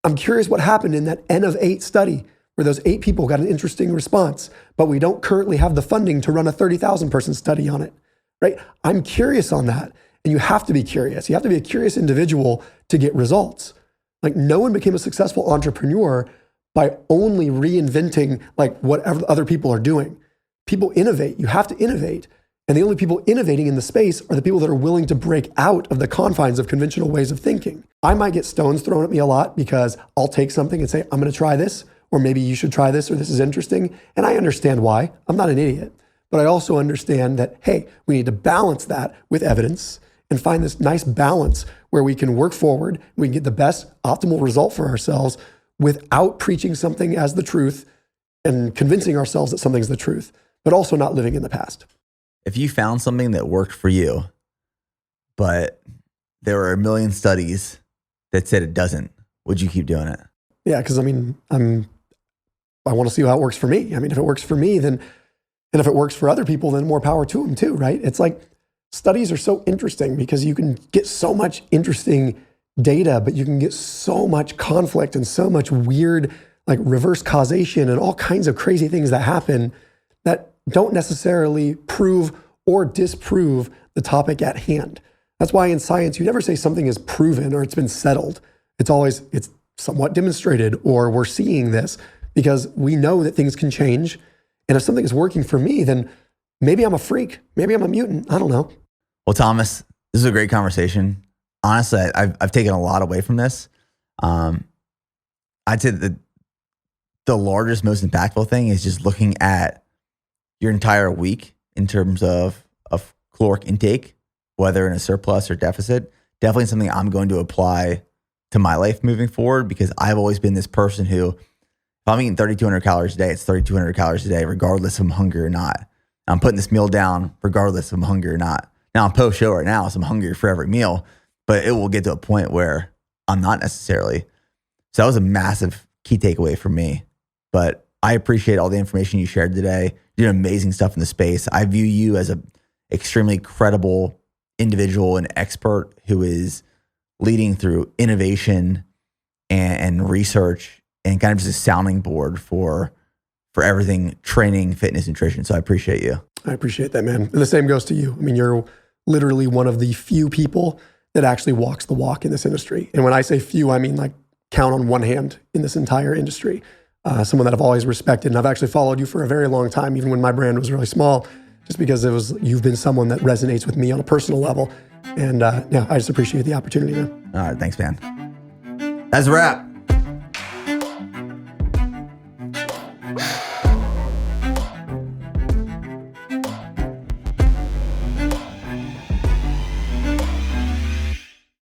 I'm curious what happened in that N of 8 study where those 8 people got an interesting response, but we don't currently have the funding to run a 30,000 person study on it, right? I'm curious on that. And you have to be curious. You have to be a curious individual to get results. Like no one became a successful entrepreneur by only reinventing like whatever other people are doing. People innovate. You have to innovate. And the only people innovating in the space are the people that are willing to break out of the confines of conventional ways of thinking. I might get stones thrown at me a lot because I'll take something and say, I'm going to try this, or maybe you should try this, or this is interesting. And I understand why. I'm not an idiot. But I also understand that, hey, we need to balance that with evidence and find this nice balance where we can work forward, we can get the best optimal result for ourselves without preaching something as the truth and convincing ourselves that something's the truth, but also not living in the past. If you found something that worked for you, but there were a million studies that said it doesn't, would you keep doing it? Yeah, because I want to see how it works for me. I mean, if it works for me, then, and if it works for other people, then more power to them too, right? It's like, studies are so interesting because you can get so much interesting data, but you can get so much conflict and so much weird, like reverse causation and all kinds of crazy things that happen that don't necessarily prove or disprove the topic at hand. That's why in science, you never say something is proven or it's been settled. It's always, it's somewhat demonstrated or we're seeing this because we know that things can change. And if something is working for me, then maybe I'm a freak. Maybe I'm a mutant. I don't know. Well, Thomas, this is a great conversation. Honestly, I've taken a lot away from this. I'd say the largest, most impactful thing is just looking at your entire week in terms of caloric intake, whether in a surplus or deficit. Definitely something I'm going to apply to my life moving forward because I've always been this person who, if I'm eating 3,200 calories a day, it's 3,200 calories a day, regardless if I'm hungry or not. I'm putting this meal down regardless if I'm hungry or not. Now I'm post-show right now, so I'm hungry for every meal, but it will get to a point where I'm not necessarily. So that was a massive key takeaway for me. But I appreciate all the information you shared today. You're doing amazing stuff in the space. I view you as an extremely credible individual and expert who is leading through innovation and research and kind of just a sounding board for everything training, fitness, nutrition. So I appreciate you. I appreciate that, man. And the same goes to you. I mean, you're literally one of the few people that actually walks the walk in this industry. And when I say few, I mean like count on one hand in this entire industry. Someone that I've always respected. And I've actually followed you for a very long time, even when my brand was really small, just because you've been someone that resonates with me on a personal level. And yeah, I just appreciate the opportunity, man. All right. Thanks, man. That's a wrap.